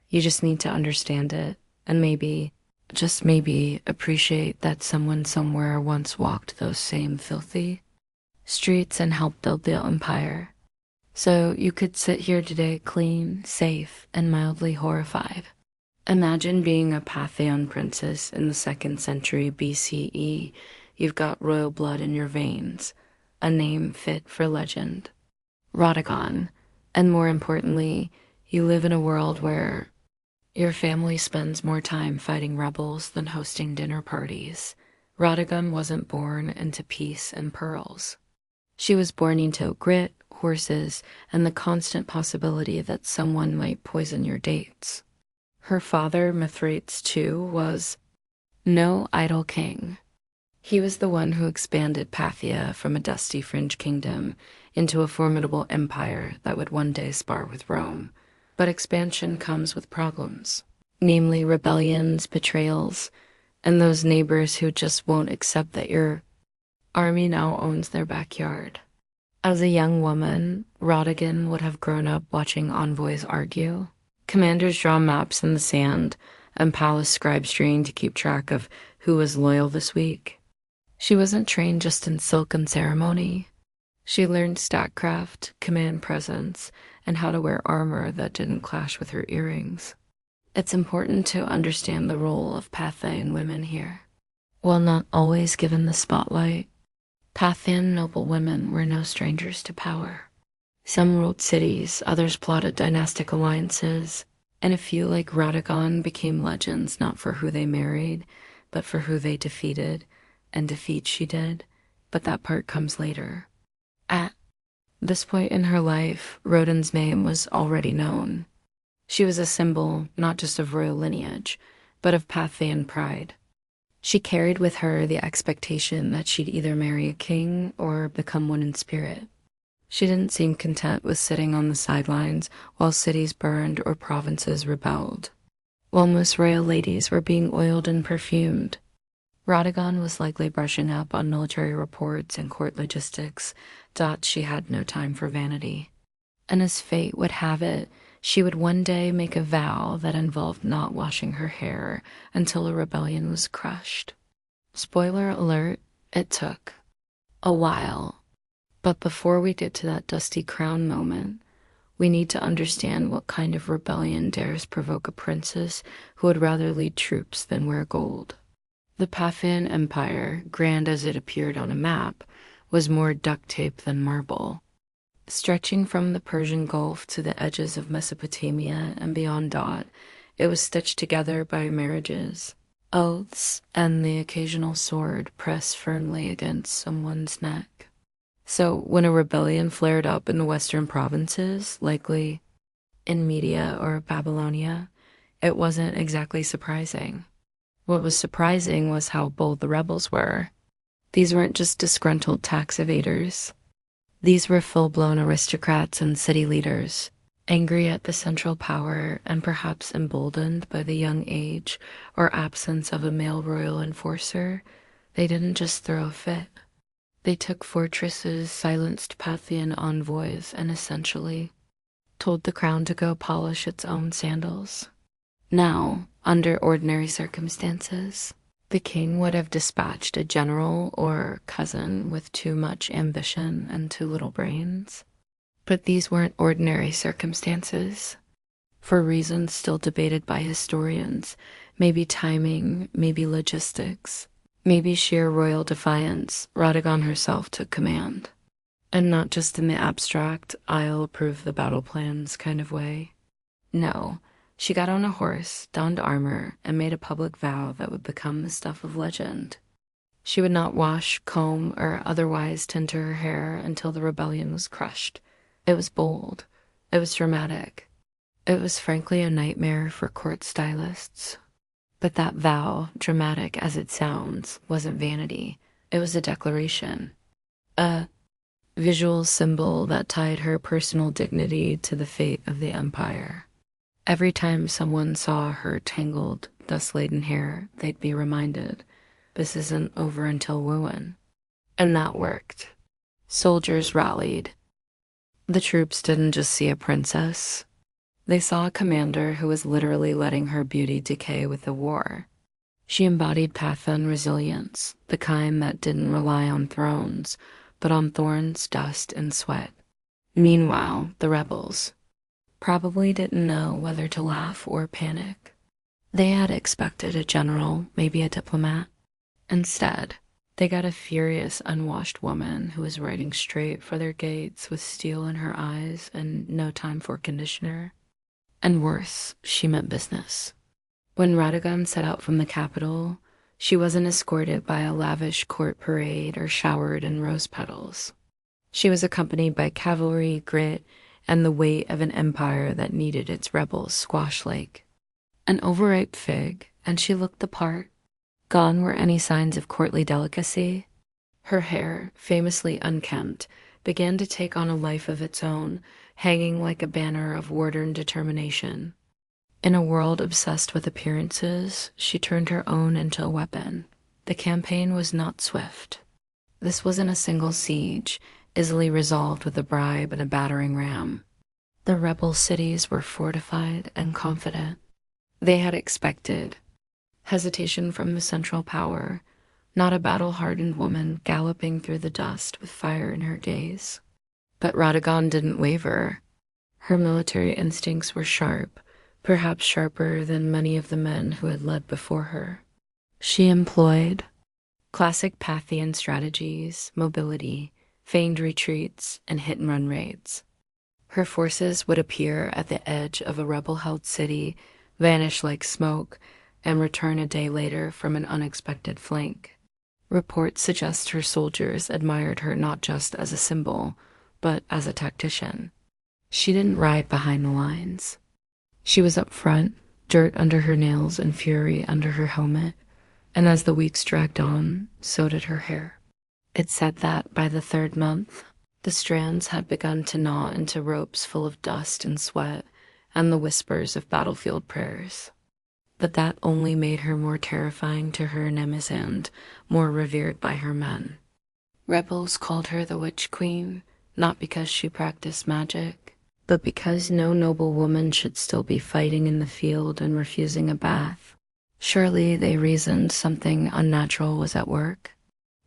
You just need to understand it, and maybe, just maybe, appreciate that someone somewhere once walked those same filthy streets and helped build the empire. So you could sit here today clean, safe, and mildly horrified. Imagine being a Parthian princess in the 2nd century BCE. You've got royal blood in your veins, a name fit for legend. Rhodogon. And more importantly, you live in a world where your family spends more time fighting rebels than hosting dinner parties. Rhodogon wasn't born into peace and pearls. She was born into grit, horses, and the constant possibility that someone might poison your dates. Her father, Mithrates II, was no idle king. He was the one who expanded Parthia from a dusty fringe kingdom into a formidable empire that would one day spar with Rome. But expansion comes with problems, namely rebellions, betrayals, and those neighbors who just won't accept that your army now owns their backyard. As a young woman, Rhodogon would have grown up watching envoys argue, commanders draw maps in the sand, and palace scribes trying to keep track of who was loyal this week. She wasn't trained just in silk and ceremony. She learned statcraft, command presence, and how to wear armor that didn't clash with her earrings. It's important to understand the role of Parthian women here. While not always given the spotlight, Parthian noble women were no strangers to power. Some ruled cities, others plotted dynastic alliances, and a few like Rhodogon became legends not for who they married, but for who they defeated, and defeat she did, but that part comes later. At this point in her life, Rhodan's name was already known. She was a symbol not just of royal lineage, but of Parthian pride. She carried with her the expectation that she'd either marry a king or become one in spirit. She didn't seem content with sitting on the sidelines while cities burned or provinces rebelled. While most royal ladies were being oiled and perfumed, Rhodogon was likely brushing up on military reports and court logistics. She had no time for vanity. And as fate would have it, she would one day make a vow that involved not washing her hair until a rebellion was crushed. Spoiler alert, it took a while. But before we get to that dusty crown moment, we need to understand what kind of rebellion dares provoke a princess who would rather lead troops than wear gold. The Parthian Empire, grand as it appeared on a map, was more duct tape than marble. Stretching from the Persian Gulf to the edges of Mesopotamia and beyond Dot, it was stitched together by marriages, oaths, and the occasional sword pressed firmly against someone's neck. So when a rebellion flared up in the western provinces, likely in Media or Babylonia, it wasn't exactly surprising. What was surprising was how bold the rebels were. These weren't just disgruntled tax evaders. These were full-blown aristocrats and city leaders, angry at the central power and perhaps emboldened by the young age or absence of a male royal enforcer. They didn't just throw a fit. They took fortresses, silenced Parthian envoys, and essentially told the crown to go polish its own sandals. Now, under ordinary circumstances, the king would have dispatched a general or cousin with too much ambition and too little brains. But these weren't ordinary circumstances. For reasons still debated by historians, maybe timing, maybe logistics, maybe sheer royal defiance, Radagon herself took command. And not just in the abstract, I'll approve the battle plans kind of way. No, she got on a horse, donned armor, and made a public vow that would become the stuff of legend. She would not wash, comb, or otherwise tend to her hair until the rebellion was crushed. It was bold. It was dramatic. It was frankly a nightmare for court stylists. But that vow, dramatic as it sounds, wasn't vanity. It was a declaration. A visual symbol that tied her personal dignity to the fate of the empire. Every time someone saw her tangled, dust-laden hair, they'd be reminded, this isn't over until ruin. And that worked. Soldiers rallied. The troops didn't just see a princess. They saw a commander who was literally letting her beauty decay with the war. She embodied Parthian resilience, the kind that didn't rely on thrones, but on thorns, dust, and sweat. Meanwhile, the rebels probably didn't know whether to laugh or panic. They had expected a general, maybe a diplomat. Instead, they got a furious, unwashed woman who was riding straight for their gates with steel in her eyes and no time for conditioner. And worse, she meant business. When Radagon set out from the capital, she wasn't escorted by a lavish court parade or showered in rose petals. She was accompanied by cavalry, grit, and the weight of an empire that needed its rebels squashed like an overripe fig, and she looked the part. Gone were any signs of courtly delicacy. Her hair, famously unkempt, began to take on a life of its own, hanging like a banner of wardern determination. In a world obsessed with appearances, she turned her own into a weapon. The campaign was not swift. This wasn't a single siege, easily resolved with a bribe and a battering ram. The rebel cities were fortified and confident. They had expected hesitation from the central power, not a battle-hardened woman galloping through the dust with fire in her gaze. But Radagon didn't waver. Her military instincts were sharp, perhaps sharper than many of the men who had led before her. She employed classic Parthian strategies, mobility, feigned retreats, and hit-and-run raids. Her forces would appear at the edge of a rebel-held city, vanish like smoke, and return a day later from an unexpected flank. Reports suggest her soldiers admired her not just as a symbol, but as a tactician. She didn't ride behind the lines. She was up front, dirt under her nails and fury under her helmet, and as the weeks dragged on, so did her hair. It said that by the third month, the strands had begun to gnaw into ropes full of dust and sweat and the whispers of battlefield prayers. But that only made her more terrifying to her enemies and more revered by her men. Rebels called her the Witch Queen, not because she practiced magic, but because no noble woman should still be fighting in the field and refusing a bath. Surely, they reasoned, something unnatural was at work.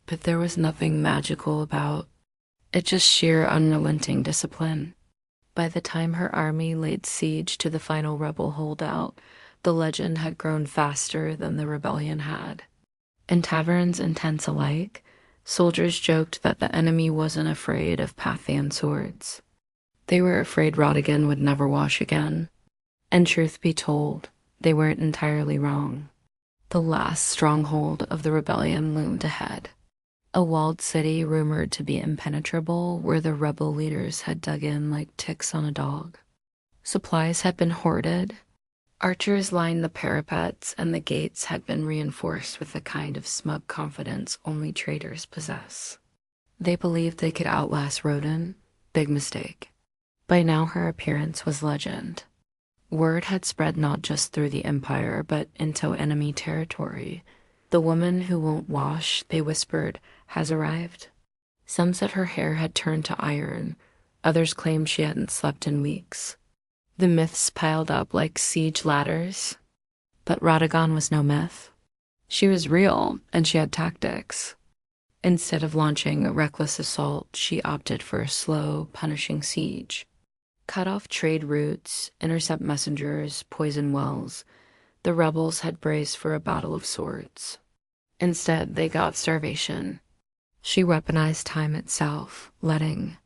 But there was nothing magical about It's just sheer unrelenting discipline. By the time her army laid siege to the final rebel holdout, the legend had grown faster than the rebellion had. In taverns and tents alike, soldiers joked that the enemy wasn't afraid of Pathian swords. They were afraid Rodigan would never wash again. And truth be told, they weren't entirely wrong. The last stronghold of the rebellion loomed ahead. A walled city rumored to be impenetrable, where the rebel leaders had dug in like ticks on a dog. Supplies had been hoarded. Archers lined the parapets, and the gates had been reinforced with the kind of smug confidence only traitors possess. They believed they could outlast Roden. Big mistake. By now her appearance was legend. Word had spread not just through the Empire, but into enemy territory. The woman who won't wash, they whispered, has arrived. Some said her hair had turned to iron. Others claimed she hadn't slept in weeks. The myths piled up like siege ladders. But Radagon was no myth. She was real, and she had tactics. Instead of launching a reckless assault, she opted for a slow, punishing siege. Cut off trade routes, intercept messengers, poison wells. The rebels had braced for a battle of swords. Instead, they got starvation. She weaponized time itself, letting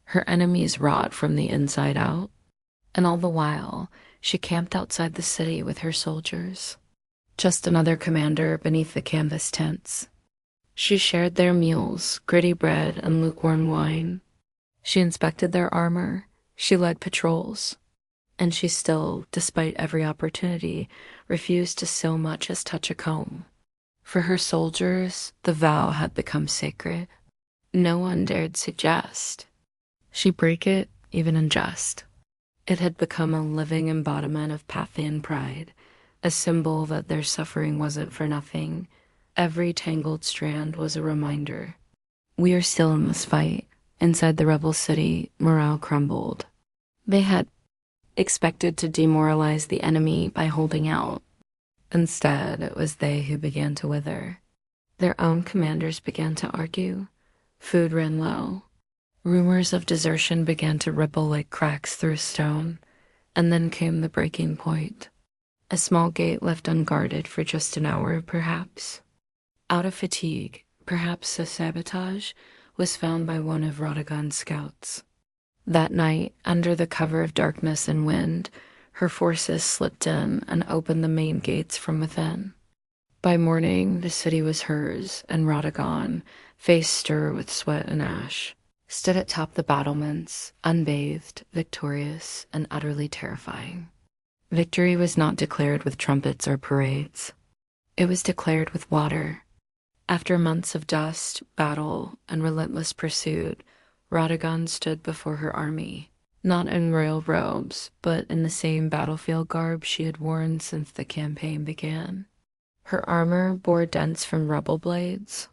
her enemies rot from the inside out. And all the while, she camped outside the city with her soldiers. Just another commander beneath the canvas tents. She shared their meals, gritty bread and lukewarm wine. She inspected their armor. She led patrols. And she still, despite every opportunity, refused to so much as touch a comb. For her soldiers, the vow had become sacred. No one dared suggest she break it, even in jest. It had become a living embodiment of Pathian pride, a symbol that their suffering wasn't for nothing. Every tangled strand was a reminder. We are still in this fight. Inside the rebel city, morale crumbled. They had expected to demoralize the enemy by holding out. Instead, it was they who began to wither. Their own commanders began to argue. Food ran low. Rumors of desertion began to ripple like cracks through stone. And then came the breaking point. A small gate left unguarded for just an hour, perhaps. Out of fatigue, perhaps a sabotage, was found by one of Radagon's scouts. That night, under the cover of darkness and wind, her forces slipped in and opened the main gates from within. By morning, the city was hers, and Radagon, face stir with sweat and ash, stood atop the battlements, unbathed, victorious, and utterly terrifying. Victory was not declared with trumpets or parades. It was declared with water. After months of dust, battle, and relentless pursuit, Radagon stood before her army, not in royal robes, but in the same battlefield garb she had worn since the campaign began. Her armor bore dents from rebel blades.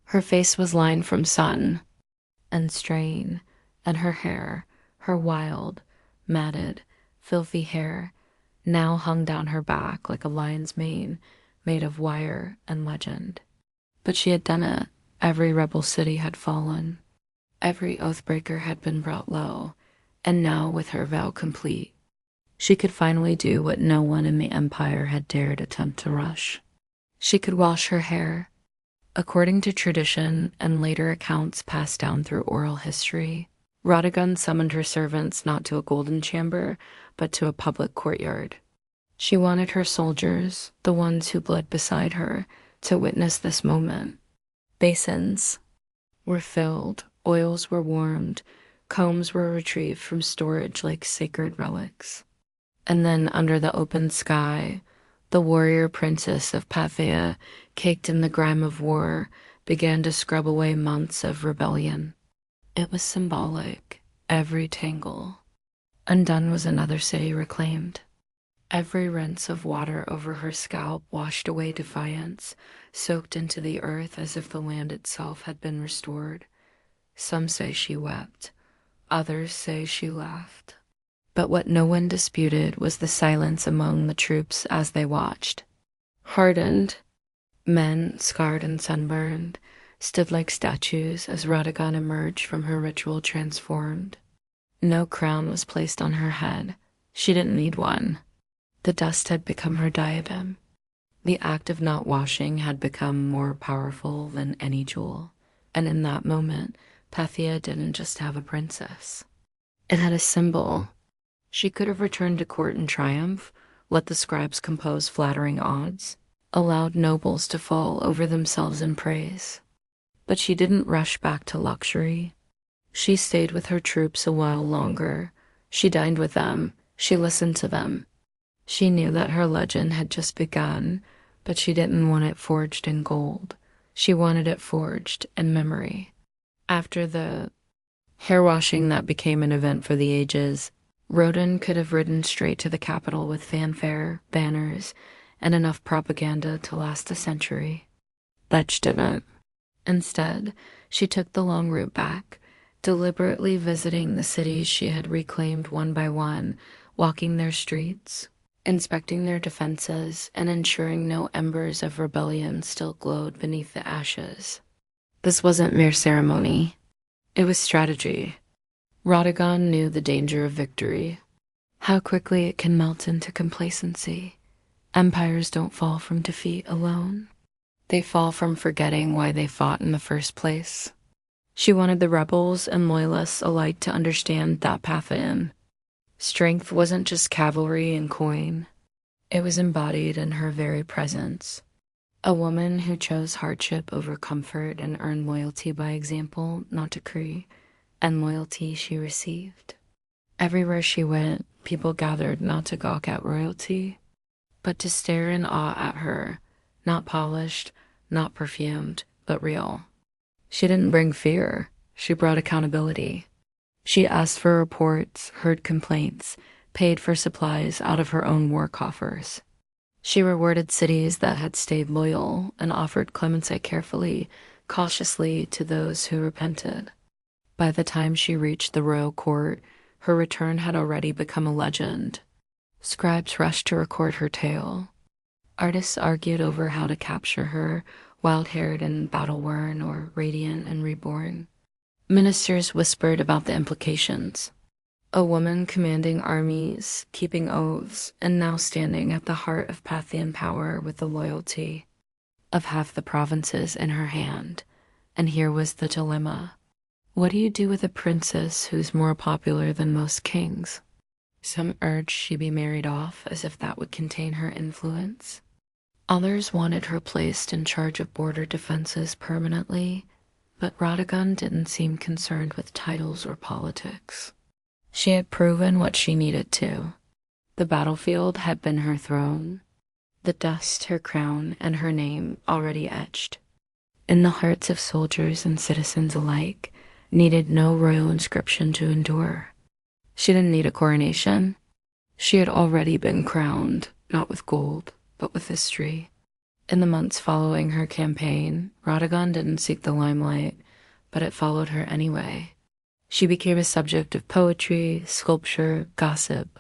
Her face was lined from sun and strain, and her hair, her wild, matted, filthy hair, now hung down her back like a lion's mane made of wire and legend. But she had done it. Every rebel city had fallen. Every oathbreaker had been brought low, and now, with her vow complete, she could finally do what no one in the Empire had dared attempt to rush. She could wash her hair. According to tradition and later accounts passed down through oral history, Radagon summoned her servants not to a golden chamber, but to a public courtyard. She wanted her soldiers, the ones who bled beside her, to witness this moment. Basins were filled, oils were warmed, combs were retrieved from storage like sacred relics. And then under the open sky, the warrior princess of Pathea, caked in the grime of war, began to scrub away months of rebellion. It was symbolic, every tangle. Undone was another city reclaimed. Every rinse of water over her scalp washed away defiance, soaked into the earth as if the land itself had been restored. Some say she wept. Others say she laughed. But what no one disputed was the silence among the troops as they watched. Hardened, men scarred and sunburned, stood like statues as Radagon emerged from her ritual transformed. No crown was placed on her head. She didn't need one. The dust had become her diadem. The act of not washing had become more powerful than any jewel. And in that moment, Pathia didn't just have a princess. It had a symbol. She could have returned to court in triumph, let the scribes compose flattering odes, allowed nobles to fall over themselves in praise. But she didn't rush back to luxury. She stayed with her troops a while longer. She dined with them. She listened to them. She knew that her legend had just begun, but she didn't want it forged in gold. She wanted it forged in memory. After the hair washing that became an event for the ages, Roden could have ridden straight to the capital with fanfare, banners, and enough propaganda to last a century. But she didn't. Instead, she took the long route back, deliberately visiting the cities she had reclaimed one by one, walking their streets, inspecting their defenses, and ensuring no embers of rebellion still glowed beneath the ashes. This wasn't mere ceremony. It was strategy. Radagon knew the danger of victory, how quickly it can melt into complacency. Empires don't fall from defeat alone. They fall from forgetting why they fought in the first place. She wanted the rebels and loyalists alike to understand that path in. Strength wasn't just cavalry and coin. It was embodied in her very presence. A woman who chose hardship over comfort and earned loyalty by example, not decree, and loyalty she received. Everywhere she went, people gathered not to gawk at royalty, but to stare in awe at her, not polished, not perfumed, but real. She didn't bring fear. She brought accountability. She asked for reports, heard complaints, paid for supplies out of her own war coffers. She rewarded cities that had stayed loyal and offered clemency carefully, cautiously to those who repented. By the time she reached the royal court, her return had already become a legend. Scribes rushed to record her tale. Artists argued over how to capture her, wild-haired and battle-worn or radiant and reborn. Ministers whispered about the implications. A woman commanding armies, keeping oaths, and now standing at the heart of Pathian power with the loyalty of half the provinces in her hand. And here was the dilemma. What do you do with a princess who's more popular than most kings? Some urged she be married off as if that would contain her influence. Others wanted her placed in charge of border defenses permanently, but Radagon didn't seem concerned with titles or politics. She had proven what she needed to. The battlefield had been her throne, the dust her crown, and her name already etched. In the hearts of soldiers and citizens alike, needed no royal inscription to endure. She didn't need a coronation. She had already been crowned, not with gold, but with history. In the months following her campaign, Radagon didn't seek the limelight, but it followed her anyway. She became a subject of poetry, sculpture, gossip,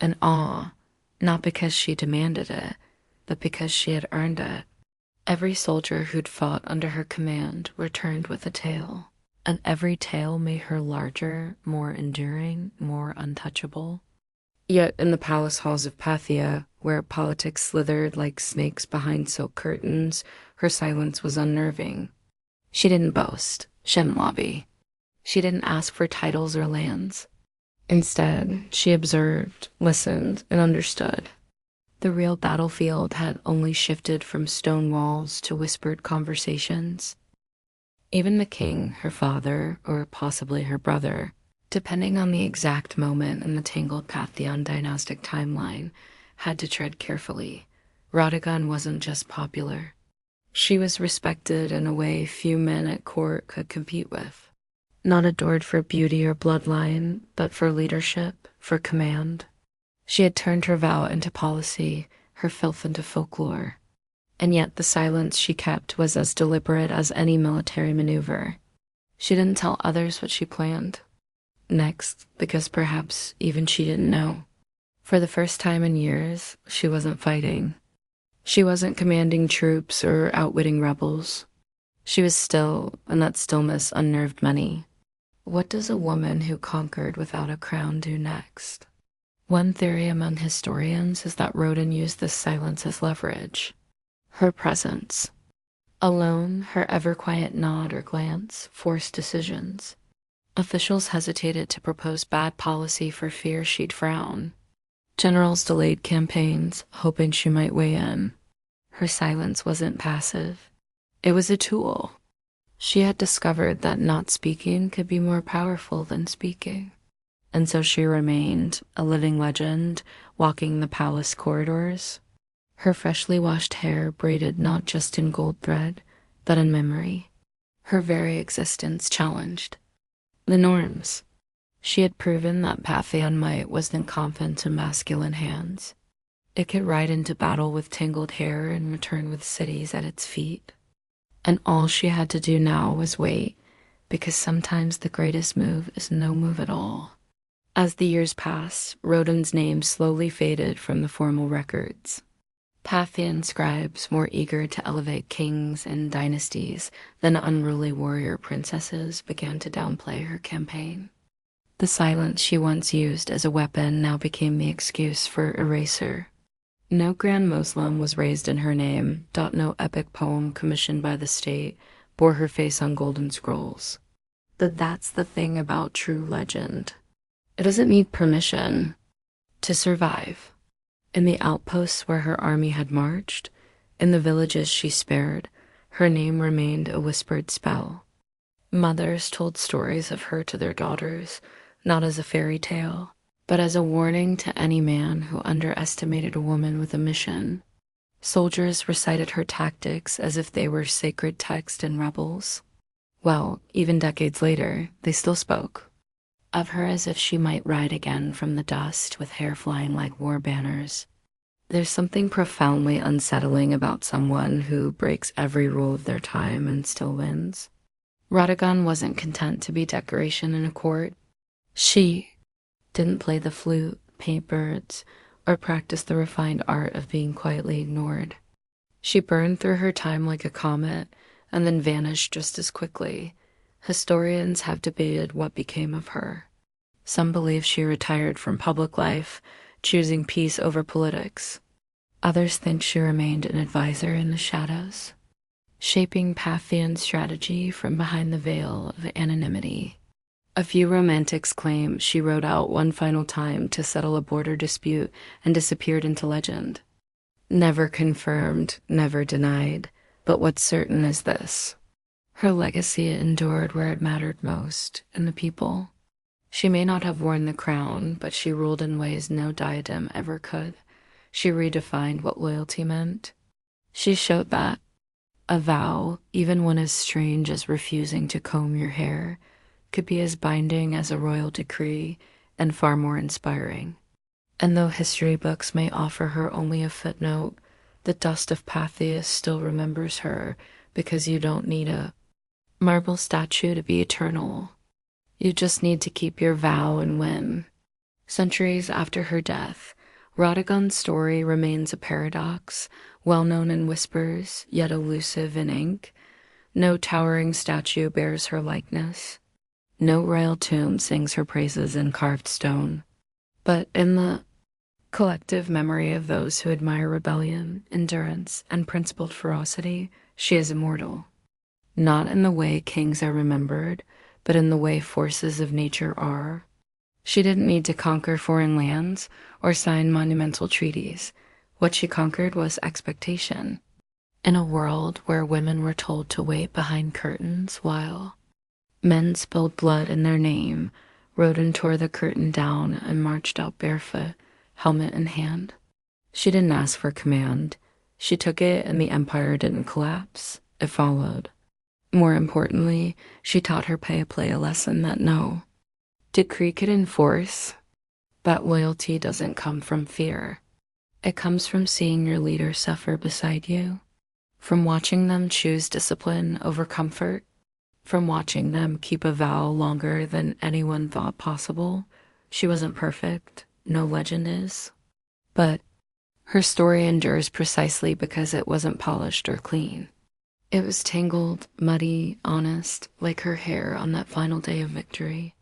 and awe, not because she demanded it, but because she had earned it. Every soldier who'd fought under her command returned with a tale, and every tale made her larger, more enduring, more untouchable. Yet in the palace halls of Pathia, where politics slithered like snakes behind silk curtains, her silence was unnerving. She didn't boast. She didn't lobby. She didn't ask for titles or lands. Instead, she observed, listened, and understood. The real battlefield had only shifted from stone walls to whispered conversations. Even the king, her father, or possibly her brother, depending on the exact moment in the tangled Pathian dynastic timeline, had to tread carefully. Radagon wasn't just popular. She was respected in a way few men at court could compete with. Not adored for beauty or bloodline, but for leadership, for command. She had turned her vow into policy, her filth into folklore. And yet the silence she kept was as deliberate as any military maneuver. She didn't tell others what she planned. Next, because perhaps even she didn't know. For the first time in years, she wasn't fighting. She wasn't commanding troops or outwitting rebels. She was still, and that stillness unnerved many. What does a woman who conquered without a crown do next? One theory among historians is that Roden used this silence as leverage. Her presence. Alone, her ever-quiet nod or glance forced decisions. Officials hesitated to propose bad policy for fear she'd frown. Generals delayed campaigns, hoping she might weigh in. Her silence wasn't passive. It was a tool. She had discovered that not speaking could be more powerful than speaking. And so she remained, a living legend, walking the palace corridors. Her freshly washed hair braided not just in gold thread, but in memory. Her very existence challenged the norms. She had proven that Paphian might wasn't confined to masculine hands. It could ride into battle with tangled hair and return with cities at its feet. And all she had to do now was wait, because sometimes the greatest move is no move at all. As the years passed, Roden's name slowly faded from the formal records. Paphian scribes, more eager to elevate kings and dynasties than unruly warrior princesses, began to downplay her campaign. The silence she once used as a weapon now became the excuse for erasure. No grand Muslim was raised in her name. No epic poem commissioned by the state bore her face on golden scrolls. That's the thing about true legend. It doesn't need permission to survive. In the outposts where her army had marched, in the villages she spared, her name remained a whispered spell. Mothers told stories of her to their daughters, not as a fairy tale, but as a warning to any man who underestimated a woman with a mission. Soldiers recited her tactics as if they were sacred text in rebels. Well, even decades later, they still spoke of her as if she might ride again from the dust with hair flying like war banners. There's something profoundly unsettling about someone who breaks every rule of their time and still wins. Radagon wasn't content to be decoration in a court. She didn't play the flute, paint birds, or practice the refined art of being quietly ignored. She burned through her time like a comet and then vanished just as quickly. Historians have debated what became of her. Some believe she retired from public life, choosing peace over politics. Others think she remained an advisor in the shadows, shaping Paphian's strategy from behind the veil of anonymity. A few romantics claim she rode out one final time to settle a border dispute and disappeared into legend. Never confirmed, never denied, but what's certain is this. Her legacy endured where it mattered most, in the people. She may not have worn the crown, but she ruled in ways no diadem ever could. She redefined what loyalty meant. She showed that a vow, even one as strange as refusing to comb your hair, could be as binding as a royal decree and far more inspiring. And though history books may offer her only a footnote, the dust of Paphias still remembers her, because you don't need a marble statue to be eternal. You just need to keep your vow and win. Centuries after her death, Radagon's story remains a paradox, well known in whispers, yet elusive in ink. No towering statue bears her likeness. No royal tomb sings her praises in carved stone. But in the collective memory of those who admire rebellion, endurance, and principled ferocity, she is immortal. Not in the way kings are remembered, but in the way forces of nature are. She didn't need to conquer foreign lands or sign monumental treaties. What she conquered was expectation. In a world where women were told to wait behind curtains while men spilled blood in their name, Roden tore the curtain down and marched out barefoot, helmet in hand. She didn't ask for command. She took it, and the empire didn't collapse. It followed. More importantly, she taught her play a lesson that no decree could enforce, but loyalty doesn't come from fear. It comes from seeing your leader suffer beside you, from watching them choose discipline over comfort, from watching them keep a vow longer than anyone thought possible. She wasn't perfect, no legend is, but her story endures precisely because it wasn't polished or clean. It was tangled, muddy, honest, like her hair on that final day of victory.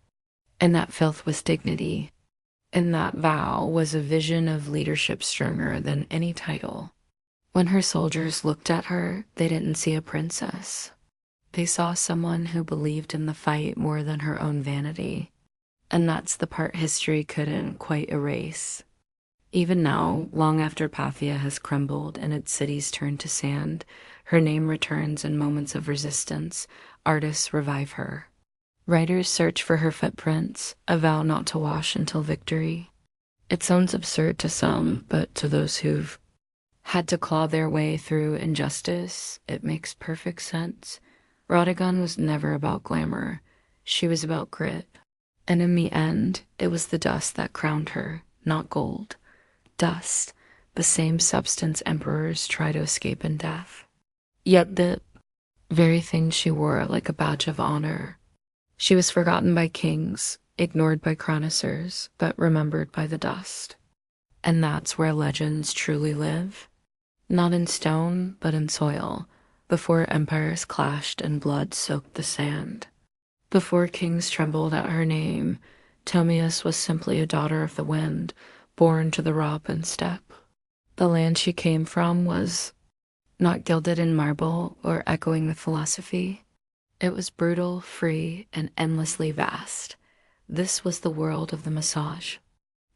And that filth was dignity. And that vow was a vision of leadership stronger than any title. When her soldiers looked at her, they didn't see a princess. They saw someone who believed in the fight more than her own vanity. And that's the part history couldn't quite erase. Even now, long after Paphia has crumbled and its cities turned to sand, her name returns in moments of resistance. Artists revive her. Writers search for her footprints, a vow not to wash until victory. It sounds absurd to some, but to those who've had to claw their way through injustice, it makes perfect sense. Rodigan was never about glamour. She was about grit. And in the end, it was the dust that crowned her, not gold. Dust, the same substance emperors try to escape in death. Yet the very thing she wore like a badge of honor. She was forgotten by kings, ignored by chroniclers, but remembered by the dust. And that's where legends truly live. Not in stone, but in soil, before empires clashed and blood soaked the sand. Before kings trembled at her name, Tomius was simply a daughter of the wind, born to the robin steppe. The land she came from was not gilded in marble or echoing with philosophy. It was brutal, free, and endlessly vast. This was the world of the massage.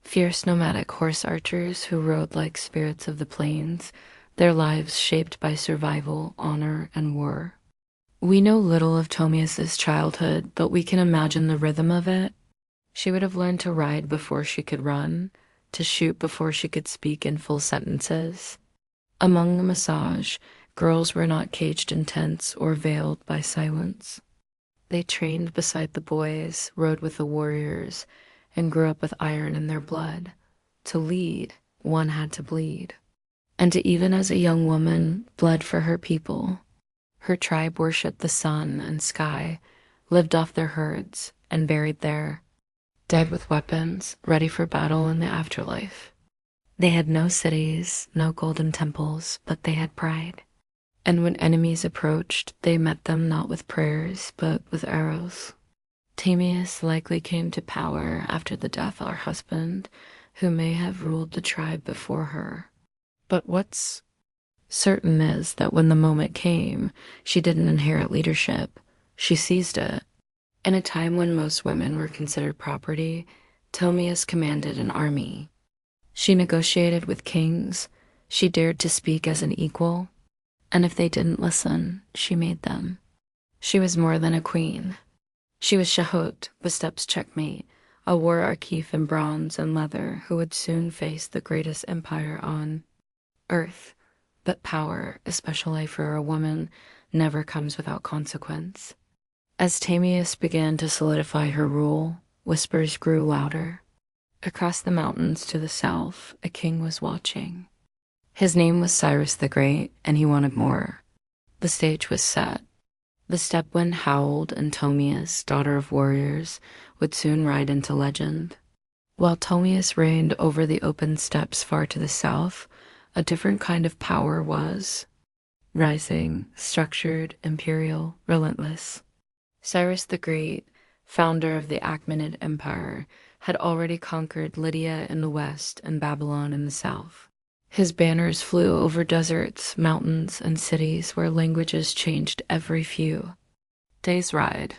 Fierce nomadic horse archers who rode like spirits of the plains, their lives shaped by survival, honor, and war. We know little of Tomius's childhood, but we can imagine the rhythm of it. She would have learned to ride before she could run, to shoot before she could speak in full sentences. Among the massage, girls were not caged in tents or veiled by silence. They trained beside the boys, rode with the warriors, and grew up with iron in their blood. To lead, one had to bleed. And even as a young woman, bled for her people. Her tribe worshipped the sun and sky, lived off their herds, and buried there, dead with weapons, ready for battle in the afterlife. They had no cities, no golden temples, but they had pride. And when enemies approached, they met them not with prayers, but with arrows. Tamias likely came to power after the death of her husband, who may have ruled the tribe before her. But what's certain is that when the moment came, she didn't inherit leadership. She seized it. In a time when most women were considered property, Tomias commanded an army. She negotiated with kings. She dared to speak as an equal. And if they didn't listen, she made them. She was more than a queen. She was Shahut, the steppes checkmate, a war archive in bronze and leather who would soon face the greatest empire on earth. But power, especially for a woman, never comes without consequence. As Tamias began to solidify her rule, whispers grew louder. Across the mountains to the south, a king was watching. His name was Cyrus the Great, and he wanted more. The stage was set. The steppe wind howled, and Tomias, daughter of warriors, would soon ride into legend. While Tomias reigned over the open steppes far to the south, a different kind of power was rising, structured, imperial, relentless. Cyrus the Great, founder of the Achaemenid Empire, had already conquered Lydia in the west and Babylon in the south. His banners flew over deserts, mountains, and cities where languages changed every few days' ride.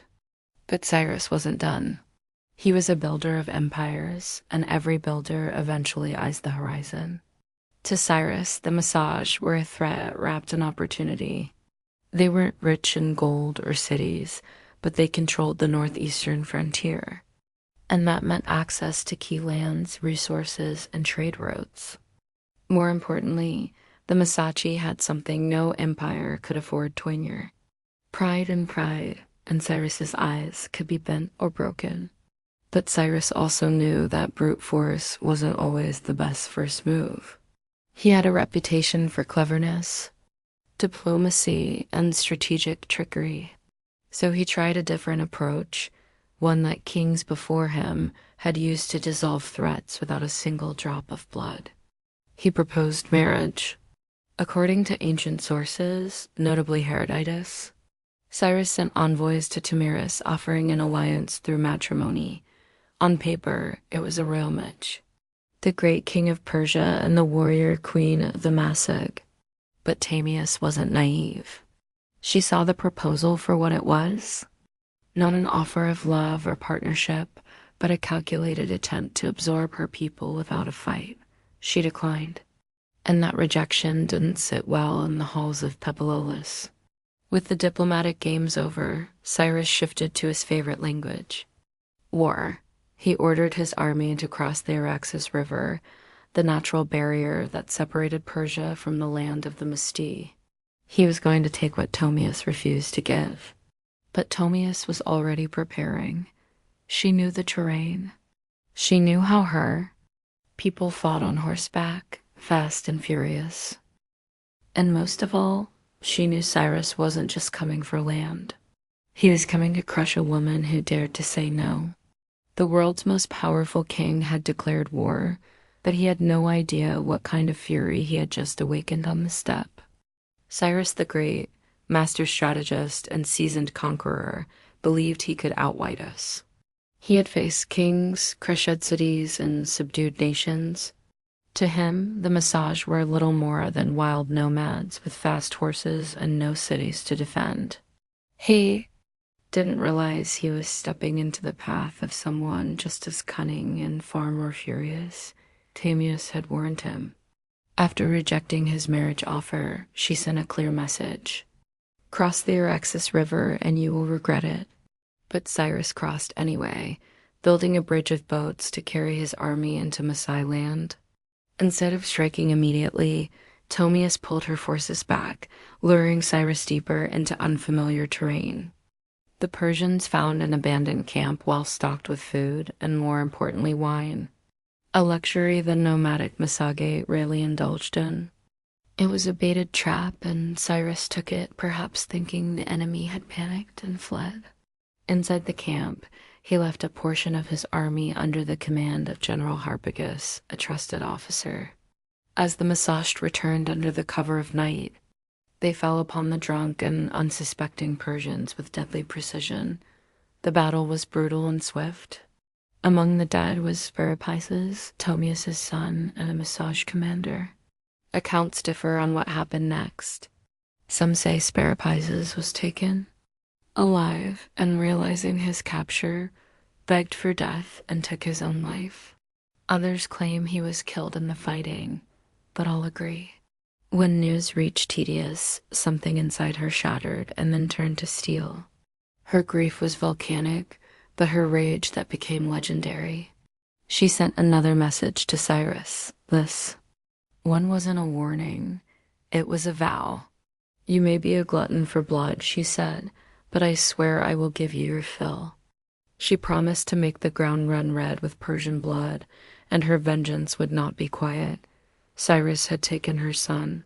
But Cyrus wasn't done. He was a builder of empires, and every builder eventually eyes the horizon. To Cyrus, the massage were a threat wrapped in opportunity. They weren't rich in gold or cities, but they controlled the northeastern frontier. And that meant access to key lands, resources, and trade routes. More importantly, the Masachi had something no empire could afford to ignore. Pride, and Cyrus's eyes could be bent or broken. But Cyrus also knew that brute force wasn't always the best first move. He had a reputation for cleverness, diplomacy, and strategic trickery. So he tried a different approach, one that kings before him had used to dissolve threats without a single drop of blood. He proposed marriage. According to ancient sources, notably Herodotus, Cyrus sent envoys to Tamiris offering an alliance through matrimony. On paper, it was a royal match. The great king of Persia and the warrior queen of the Massag. But Tamias wasn't naive. She saw the proposal for what it was. Not an offer of love or partnership, but a calculated attempt to absorb her people without a fight. She declined. And that rejection didn't sit well in the halls of Pepilolis. With the diplomatic games over, Cyrus shifted to his favorite language. War. He ordered his army to cross the Araxes River, the natural barrier that separated Persia from the land of the Musti. He was going to take what Ptolemus refused to give. But Ptolemus was already preparing. She knew the terrain. She knew how her people fought on horseback, fast and furious. And most of all, she knew Cyrus wasn't just coming for land. He was coming to crush a woman who dared to say no. The world's most powerful king had declared war, but he had no idea what kind of fury he had just awakened on the steppe. Cyrus the Great, master strategist and seasoned conqueror, believed he could outwit us. He had faced kings, crushed cities, and subdued nations. To him, the Massage were little more than wild nomads with fast horses and no cities to defend. He didn't realize he was stepping into the path of someone just as cunning and far more furious. Tamias had warned him. After rejecting his marriage offer, she sent a clear message. Cross the Araxes River and you will regret it. But Cyrus crossed anyway, building a bridge of boats to carry his army into Masai land. Instead of striking immediately, Ptolemus pulled her forces back, luring Cyrus deeper into unfamiliar terrain. The Persians found an abandoned camp well stocked with food and, more importantly, wine, a luxury the nomadic Masage rarely indulged in. It was a baited trap, and Cyrus took it, perhaps thinking the enemy had panicked and fled. Inside the camp, he left a portion of his army under the command of General Harpagus, a trusted officer. As the Masasht returned under the cover of night, they fell upon the drunk and unsuspecting Persians with deadly precision. The battle was brutal and swift. Among the dead was Fireplace, Ptolemus' son, and a Massage commander. Accounts differ on what happened next. Some say Fireplace was taken alive and, realizing his capture, begged for death and took his own life. Others claim he was killed in the fighting, but all agree. When news reached Tedious, something inside her shattered and then turned to steel. Her grief was volcanic, but her rage that became legendary. She sent another message to Cyrus. This one wasn't a warning. It was a vow. You may be a glutton for blood, she said, but I swear I will give you your fill. She promised to make the ground run red with Persian blood, and her vengeance would not be quiet. Cyrus had taken her son.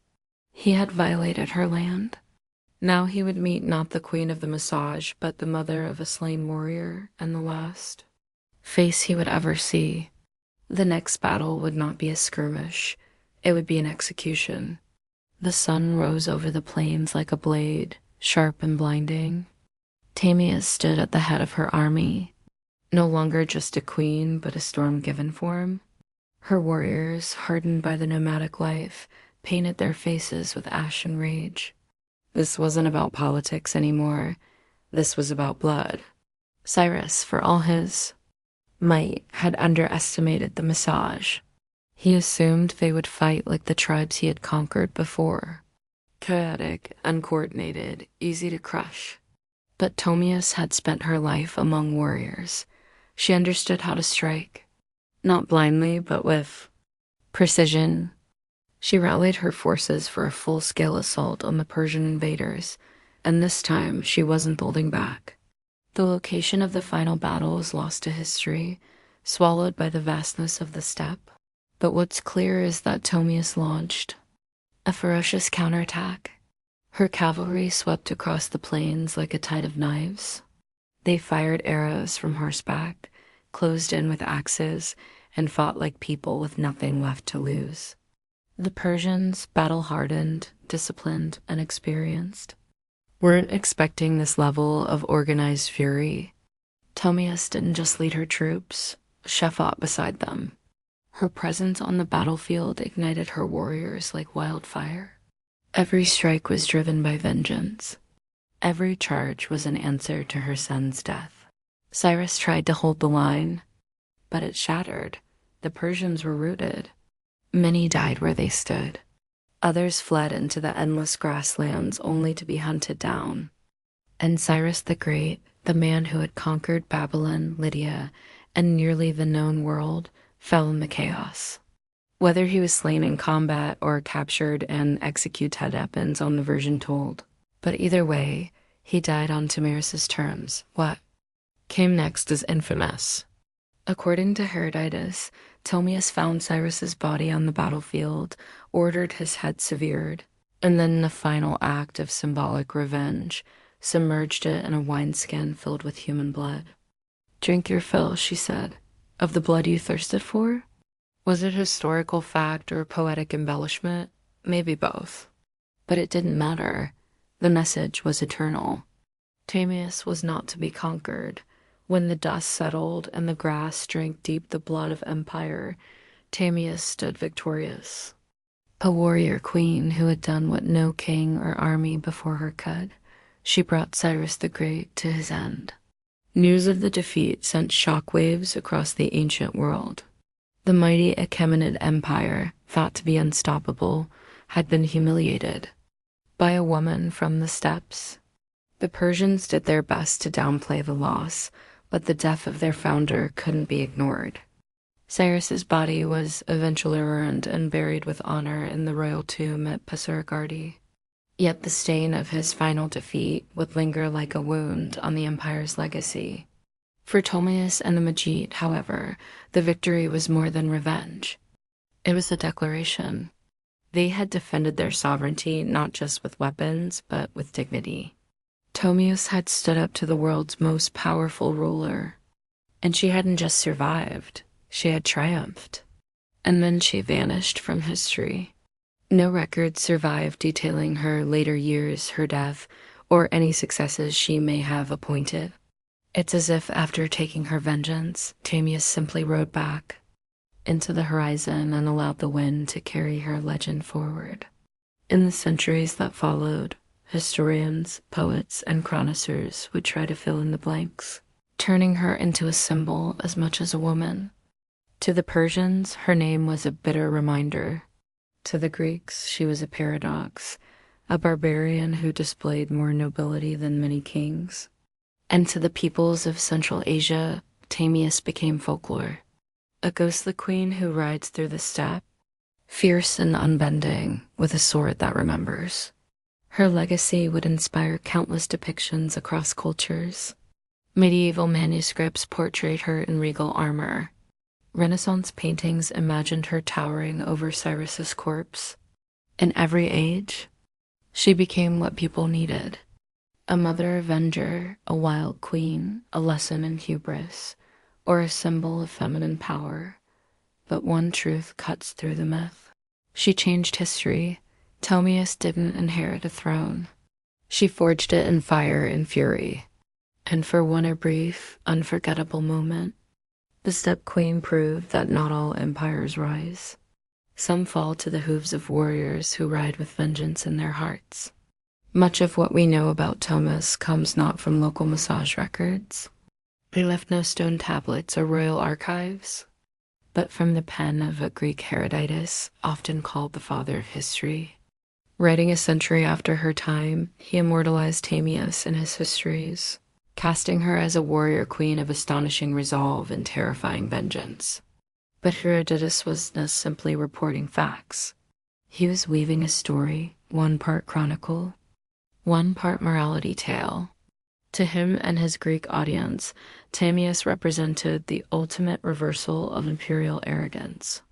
He had violated her land. Now he would meet not the queen of the Massage, but the mother of a slain warrior, and the last face he would ever see. The next battle would not be a skirmish. It would be an execution. The sun rose over the plains like a blade, sharp and blinding. Tamias stood at the head of her army, no longer just a queen, but a storm-given form. Her warriors, hardened by the nomadic life, painted their faces with ash and rage. This wasn't about politics anymore. This was about blood. Cyrus, for all his might, had underestimated the Massage. He assumed they would fight like the tribes he had conquered before. Chaotic, uncoordinated, easy to crush. But Ptolemus had spent her life among warriors. She understood how to strike. Not blindly, but with precision. She rallied her forces for a full-scale assault on the Persian invaders, and this time she wasn't holding back. The location of the final battle is lost to history, swallowed by the vastness of the steppe. But what's clear is that Ptolemus launched a ferocious counterattack. Her cavalry swept across the plains like a tide of knives. They fired arrows from horseback, closed in with axes, and fought like people with nothing left to lose. The Persians, battle-hardened, disciplined, and experienced, weren't expecting this level of organized fury. Tomius didn't just lead her troops, she fought beside them. Her presence on the battlefield ignited her warriors like wildfire. Every strike was driven by vengeance. Every charge was an answer to her son's death. Cyrus tried to hold the line, but it shattered. The Persians were routed. Many died where they stood. Others fled into the endless grasslands only to be hunted down. And Cyrus the Great, the man who had conquered Babylon, Lydia, and nearly the known world, fell in the chaos. Whether he was slain in combat or captured and executed depends on the version told. But either way, he died on Tamiris's terms. What came next is infamous. According to Herodotus, Tomius found Cyrus's body on the battlefield, ordered his head severed, and then in a final act of symbolic revenge, submerged it in a wineskin filled with human blood. "Drink your fill," she said, "of the blood you thirsted for?" Was it historical fact or poetic embellishment? Maybe both. But it didn't matter. The message was eternal. Tamius was not to be conquered. When the dust settled and the grass drank deep the blood of empire, Tamius stood victorious. A warrior queen who had done what no king or army before her could. She brought Cyrus the Great to his end. News of the defeat sent shockwaves across the ancient world. The mighty Achaemenid Empire, thought to be unstoppable, had been humiliated by a woman from the steppes. The Persians did their best to downplay the loss, but the death of their founder couldn't be ignored. Cyrus's body was eventually ruined and buried with honor in the royal tomb at Pasargadae. Yet the stain of his final defeat would linger like a wound on the empire's legacy. For Ptolemus and the Majid, however, the victory was more than revenge. It was a declaration. They had defended their sovereignty not just with weapons, but with dignity. Ptolemus had stood up to the world's most powerful ruler. And she hadn't just survived, she had triumphed. And then she vanished from history. No records survived detailing her later years, her death, or any successes she may have appointed. It's as if after taking her vengeance, Tamius simply rode back into the horizon and allowed the wind to carry her legend forward. In the centuries that followed, historians, poets, and chroniclers would try to fill in the blanks, turning her into a symbol as much as a woman. To the Persians, her name was a bitter reminder. To the Greeks, she was a paradox, a barbarian who displayed more nobility than many kings. And to the peoples of Central Asia, Tamius became folklore, a ghostly queen who rides through the steppe, fierce and unbending, with a sword that remembers. Her legacy would inspire countless depictions across cultures. Medieval manuscripts portrayed her in regal armor. Renaissance paintings imagined her towering over Cyrus's corpse. In every age, she became what people needed. A mother avenger, a wild queen, a lesson in hubris, or a symbol of feminine power. But one truth cuts through the myth. She changed history. Ptolemus didn't inherit a throne. She forged it in fire and fury. And for one brief, unforgettable moment, the steppe queen proved that not all empires rise. Some fall to the hooves of warriors who ride with vengeance in their hearts. Much of what we know about Ptolemus comes not from local massage records. They left no stone tablets or royal archives, but from the pen of a Greek Herodotus, often called the father of history. Writing a century after her time, he immortalized Tamius in his histories, casting her as a warrior queen of astonishing resolve and terrifying vengeance. But Herodotus wasn't simply reporting facts. He was weaving a story, one part chronicle, one part morality tale. To him and his Greek audience, Tamius represented the ultimate reversal of imperial arrogance.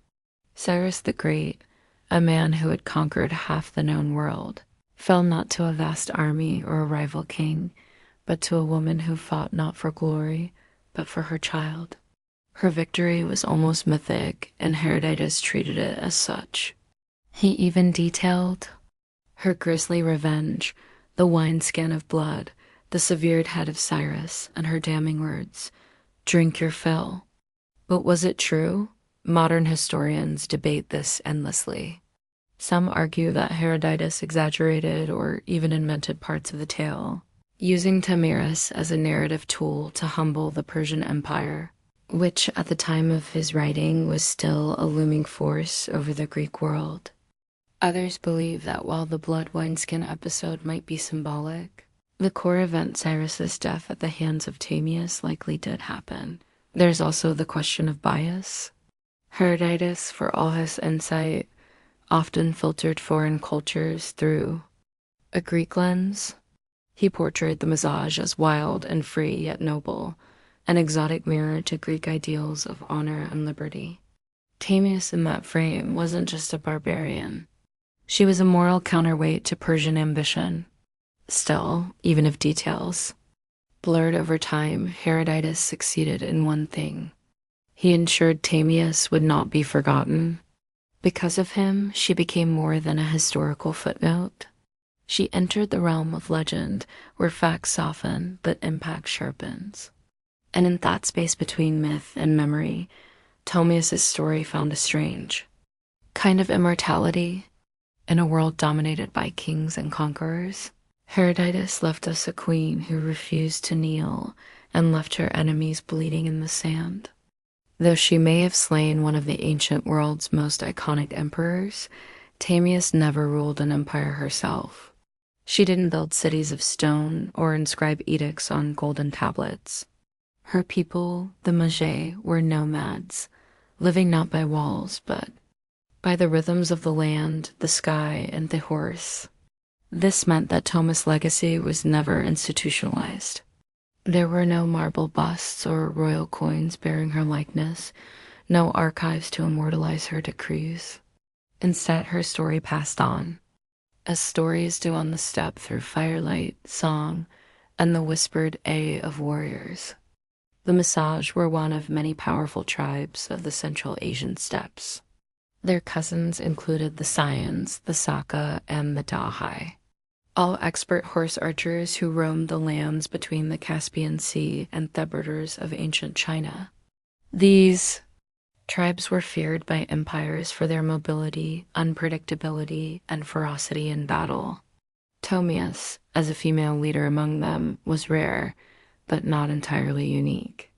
Cyrus the Great, a man who had conquered half the known world, fell not to a vast army or a rival king, but to a woman who fought not for glory, but for her child. Her victory was almost mythic, and Herodotus treated it as such. He even detailed her grisly revenge, the wineskin of blood, the severed head of Cyrus, and her damning words, "Drink your fill." But was it true? Modern historians debate this endlessly. Some argue that Herodotus exaggerated or even invented parts of the tale, using Tamiris as a narrative tool to humble the Persian Empire, which at the time of his writing was still a looming force over the Greek world. Others believe that while the blood wineskin episode might be symbolic, the core event, Cyrus's death at the hands of Tamias, likely did happen. There's also the question of bias. Herodotus, for all his insight, often filtered foreign cultures through a Greek lens. He portrayed the Mizaj as wild and free yet noble, an exotic mirror to Greek ideals of honor and liberty. Tamias in that frame wasn't just a barbarian. She was a moral counterweight to Persian ambition. Still, even if details blurred over time, Herodotus succeeded in one thing. He ensured Tamias would not be forgotten. Because of him, she became more than a historical footnote. She entered the realm of legend, where facts soften but impact sharpens. And in that space between myth and memory, Tamias's story found a strange kind of immortality. In a world dominated by kings and conquerors, Herodotus left us a queen who refused to kneel and left her enemies bleeding in the sand. Though she may have slain one of the ancient world's most iconic emperors, Tamias never ruled an empire herself. She didn't build cities of stone or inscribe edicts on golden tablets. Her people, the Magi, were nomads, living not by walls, but by the rhythms of the land, the sky, and the horse. This meant that Thomas' legacy was never institutionalized. There were no marble busts or royal coins bearing her likeness, no archives to immortalize her decrees. Instead, her story passed on, as stories do on the steppe through firelight, song, and the whispered A of warriors. The Mizaj were one of many powerful tribes of the Central Asian steppes. Their cousins included the Sayans, the Saka, and the Dahai, all expert horse archers who roamed the lands between the Caspian Sea and Thebaters of ancient China. These tribes were feared by empires for their mobility, unpredictability, and ferocity in battle. Tomius, as a female leader among them, was rare, but not entirely unique.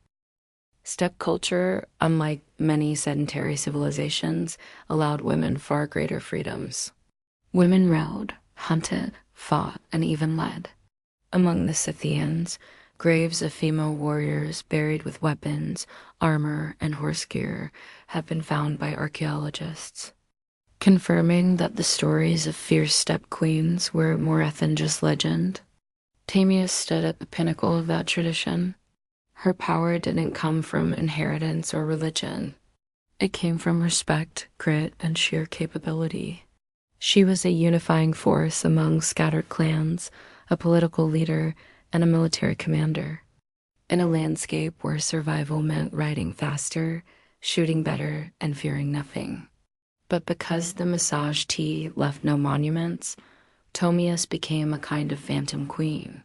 Steppe culture, unlike many sedentary civilizations, allowed women far greater freedoms. Women rode, hunted, fought, and even led. Among the Scythians, graves of female warriors buried with weapons, armor, and horse gear have been found by archaeologists, confirming that the stories of fierce steppe queens were more than just legend. Tamias stood at the pinnacle of that tradition. Her power didn't come from inheritance or religion. It came from respect, grit, and sheer capability. She was a unifying force among scattered clans, a political leader, and a military commander. In a landscape where survival meant riding faster, shooting better, and fearing nothing. But because the Massage tea left no monuments, Tomius became a kind of phantom queen,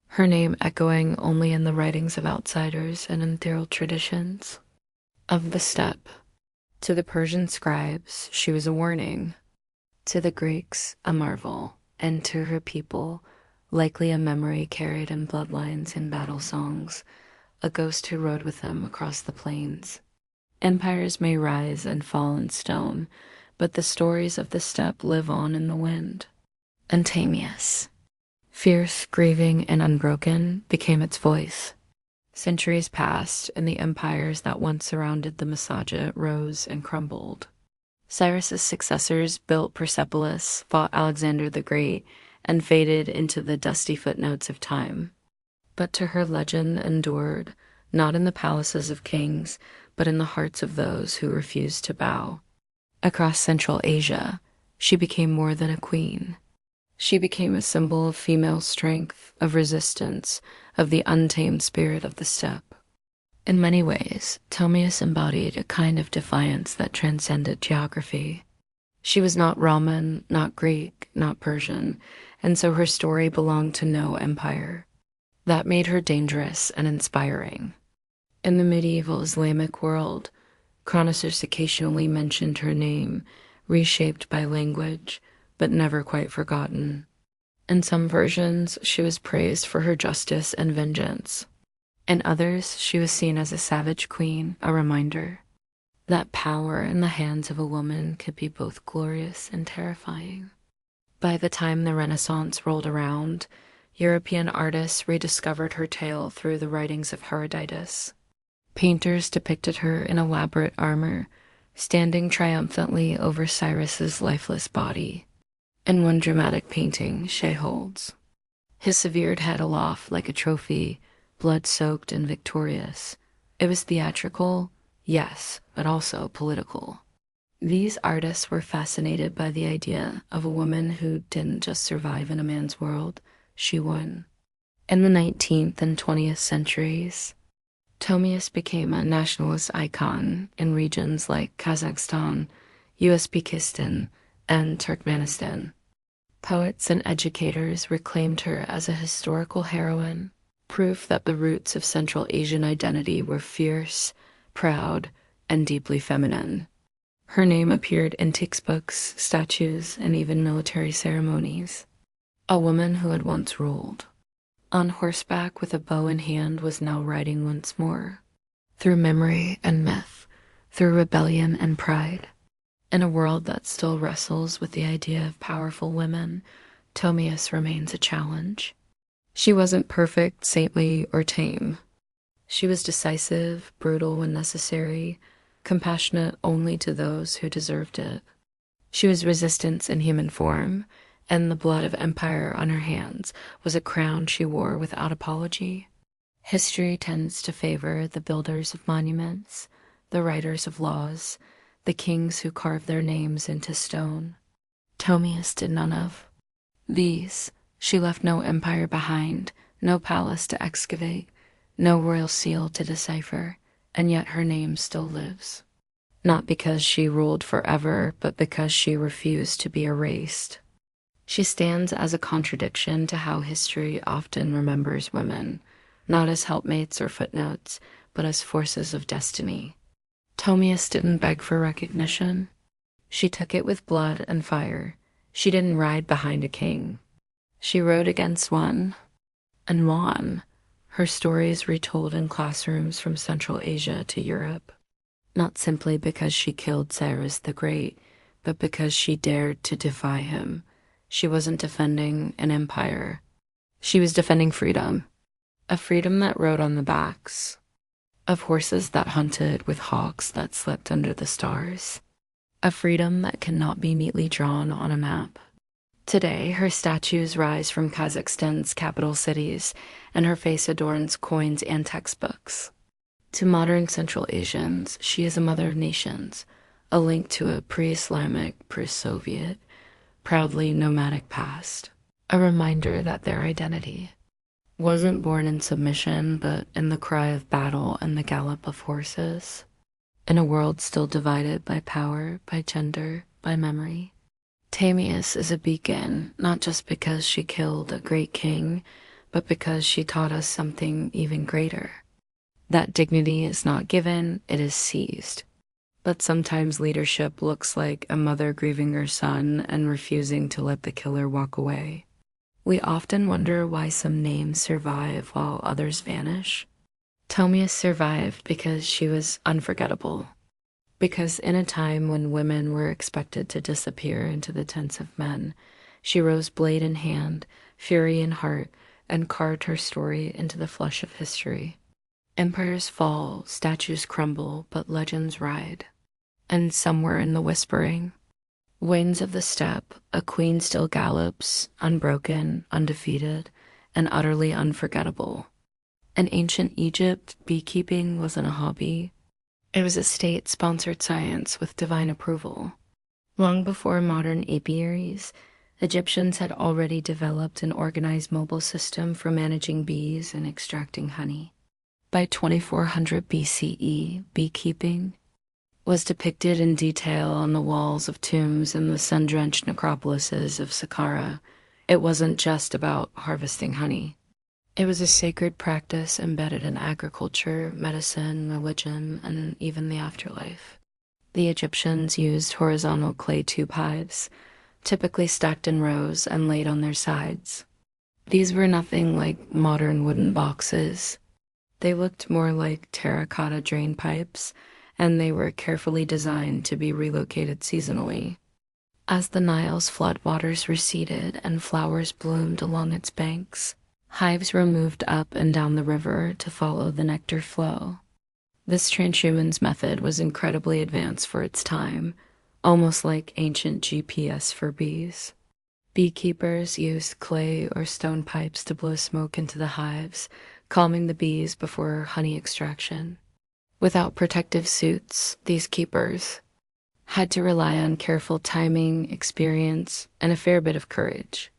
her name echoing only in the writings of outsiders and in oral traditions of the steppe. To the Persian scribes, she was a warning. To the Greeks, a marvel. And to her people, likely a memory carried in bloodlines and battle songs, a ghost who rode with them across the plains. Empires may rise and fall in stone, but the stories of the steppe live on in the wind. And Tamias, fierce, grieving, and unbroken, became its voice. Centuries passed, and the empires that once surrounded the Massaja rose and crumbled. Cyrus's successors built Persepolis, fought Alexander the Great, and faded into the dusty footnotes of time. But to her legend endured, not in the palaces of kings, but in the hearts of those who refused to bow. Across Central Asia, she became more than a queen. She became a symbol of female strength, of resistance, of the untamed spirit of the steppe. In many ways, Tomius embodied a kind of defiance that transcended geography. She was not Roman, not Greek, not Persian, and so her story belonged to no empire. That made her dangerous and inspiring. In the medieval Islamic world, chroniclers occasionally mentioned her name, reshaped by language, but never quite forgotten. In some versions, she was praised for her justice and vengeance. In others, she was seen as a savage queen, a reminder that power in the hands of a woman could be both glorious and terrifying. By the time the Renaissance rolled around, European artists rediscovered her tale through the writings of Herodotus. Painters depicted her in elaborate armor, standing triumphantly over Cyrus's lifeless body. In one dramatic painting she holds his severed head aloft like a trophy, blood-soaked and victorious. It was theatrical, yes, but also political. These artists were fascinated by the idea of a woman who didn't just survive in a man's world, she won. In the 19th and 20th centuries, Tomius became a nationalist icon in regions like Kazakhstan, Uzbekistan, and Turkmenistan. Poets and educators reclaimed her as a historical heroine, proof that the roots of Central Asian identity were fierce, proud, and deeply feminine. Her name appeared in textbooks, statues, and even military ceremonies. A woman who had once ruled. On horseback with a bow in hand was now riding once more. Through memory and myth, through rebellion and pride. In a world that still wrestles with the idea of powerful women, Tomius remains a challenge. She wasn't perfect, saintly, or tame. She was decisive, brutal when necessary, compassionate only to those who deserved it. She was resistance in human form, and the blood of empire on her hands was a crown she wore without apology. History tends to favor the builders of monuments, the writers of laws, the kings who carved their names into stone. Tomius did none of these. She left no empire behind, no palace to excavate, no royal seal to decipher, and yet her name still lives. Not because she ruled forever, but because she refused to be erased. She stands as a contradiction to how history often remembers women, not as helpmates or footnotes, but as forces of destiny. Tomius didn't beg for recognition. She took it with blood and fire. She didn't ride behind a king. She rode against one, and won. Her stories retold in classrooms from Central Asia to Europe, not simply because she killed Cyrus the Great, but because she dared to defy him. She wasn't defending an empire. She was defending freedom, a freedom that rode on the backs of horses that hunted with hawks that slept under the stars, a freedom that cannot be neatly drawn on a map. Today, her statues rise from Kazakhstan's capital cities, and her face adorns coins and textbooks. To modern Central Asians, she is a mother of nations, a link to a pre-Islamic, pre-Soviet, proudly nomadic past, a reminder that their identity wasn't born in submission, but in the cry of battle and the gallop of horses, in a world still divided by power, by gender, by memory. Tomius is a beacon, not just because she killed a great king, but because she taught us something even greater. That dignity is not given, it is seized. But sometimes leadership looks like a mother grieving her son and refusing to let the killer walk away. We often wonder why some names survive while others vanish. Tomius survived because she was unforgettable. Because in a time when women were expected to disappear into the tents of men, she rose blade in hand, fury in heart, and carved her story into the flesh of history. Empires fall, statues crumble, but legends ride. And somewhere in the whispering winds of the steppe, a queen still gallops, unbroken, undefeated, and utterly unforgettable. In ancient Egypt, beekeeping wasn't a hobby. It was a state-sponsored science with divine approval. Long before modern apiaries, Egyptians had already developed an organized mobile system for managing bees and extracting honey. By 2400 BCE, beekeeping was depicted in detail on the walls of tombs in the sun-drenched necropolises of Saqqara. It wasn't just about harvesting honey. It was a sacred practice embedded in agriculture, medicine, religion, and even the afterlife. The Egyptians used horizontal clay tube hives, typically stacked in rows and laid on their sides. These were nothing like modern wooden boxes. They looked more like terracotta drain pipes, and they were carefully designed to be relocated seasonally. As the Nile's floodwaters receded and flowers bloomed along its banks, hives were moved up and down the river to follow the nectar flow. This transhumance method was incredibly advanced for its time, almost like ancient GPS for bees. Beekeepers used clay or stone pipes to blow smoke into the hives, calming the bees before honey extraction. Without protective suits, these keepers had to rely on careful timing, experience, and a fair bit of courage.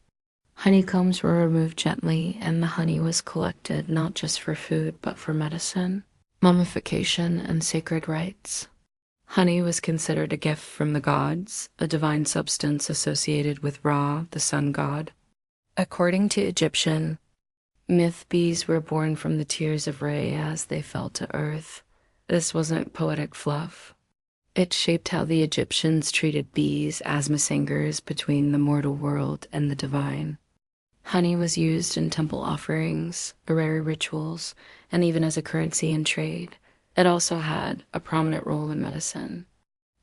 Honeycombs were removed gently, and the honey was collected not just for food but for medicine, mummification, and sacred rites. Honey was considered a gift from the gods, a divine substance associated with Ra, the sun god. According to Egyptian myth, bees were born from the tears of Re as they fell to earth. This wasn't poetic fluff. It shaped how the Egyptians treated bees as messengers between the mortal world and the divine. Honey was used in temple offerings, rare rituals, and even as a currency in trade. It also had a prominent role in medicine.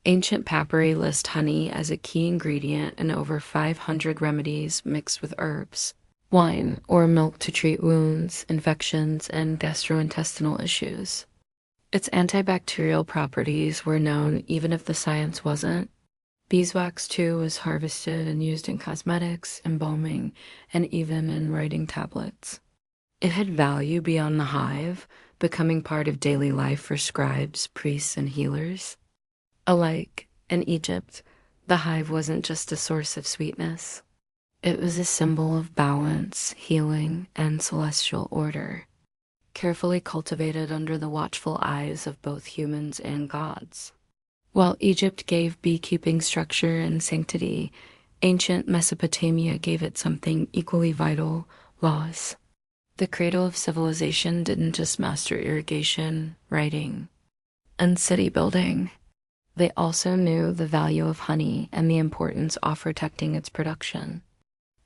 Ancient papyri list honey as a key ingredient in over 500 remedies mixed with herbs, wine, or milk to treat wounds, infections, and gastrointestinal issues. Its antibacterial properties were known even if the science wasn't. Beeswax, too, was harvested and used in cosmetics, embalming, and even in writing tablets. It had value beyond the hive, becoming part of daily life for scribes, priests, and healers. Alike, in Egypt, the hive wasn't just a source of sweetness. It was a symbol of balance, healing, and celestial order, carefully cultivated under the watchful eyes of both humans and gods. While Egypt gave beekeeping structure and sanctity, ancient Mesopotamia gave it something equally vital: laws. The cradle of civilization didn't just master irrigation, writing, and city building. They also knew the value of honey and the importance of protecting its production.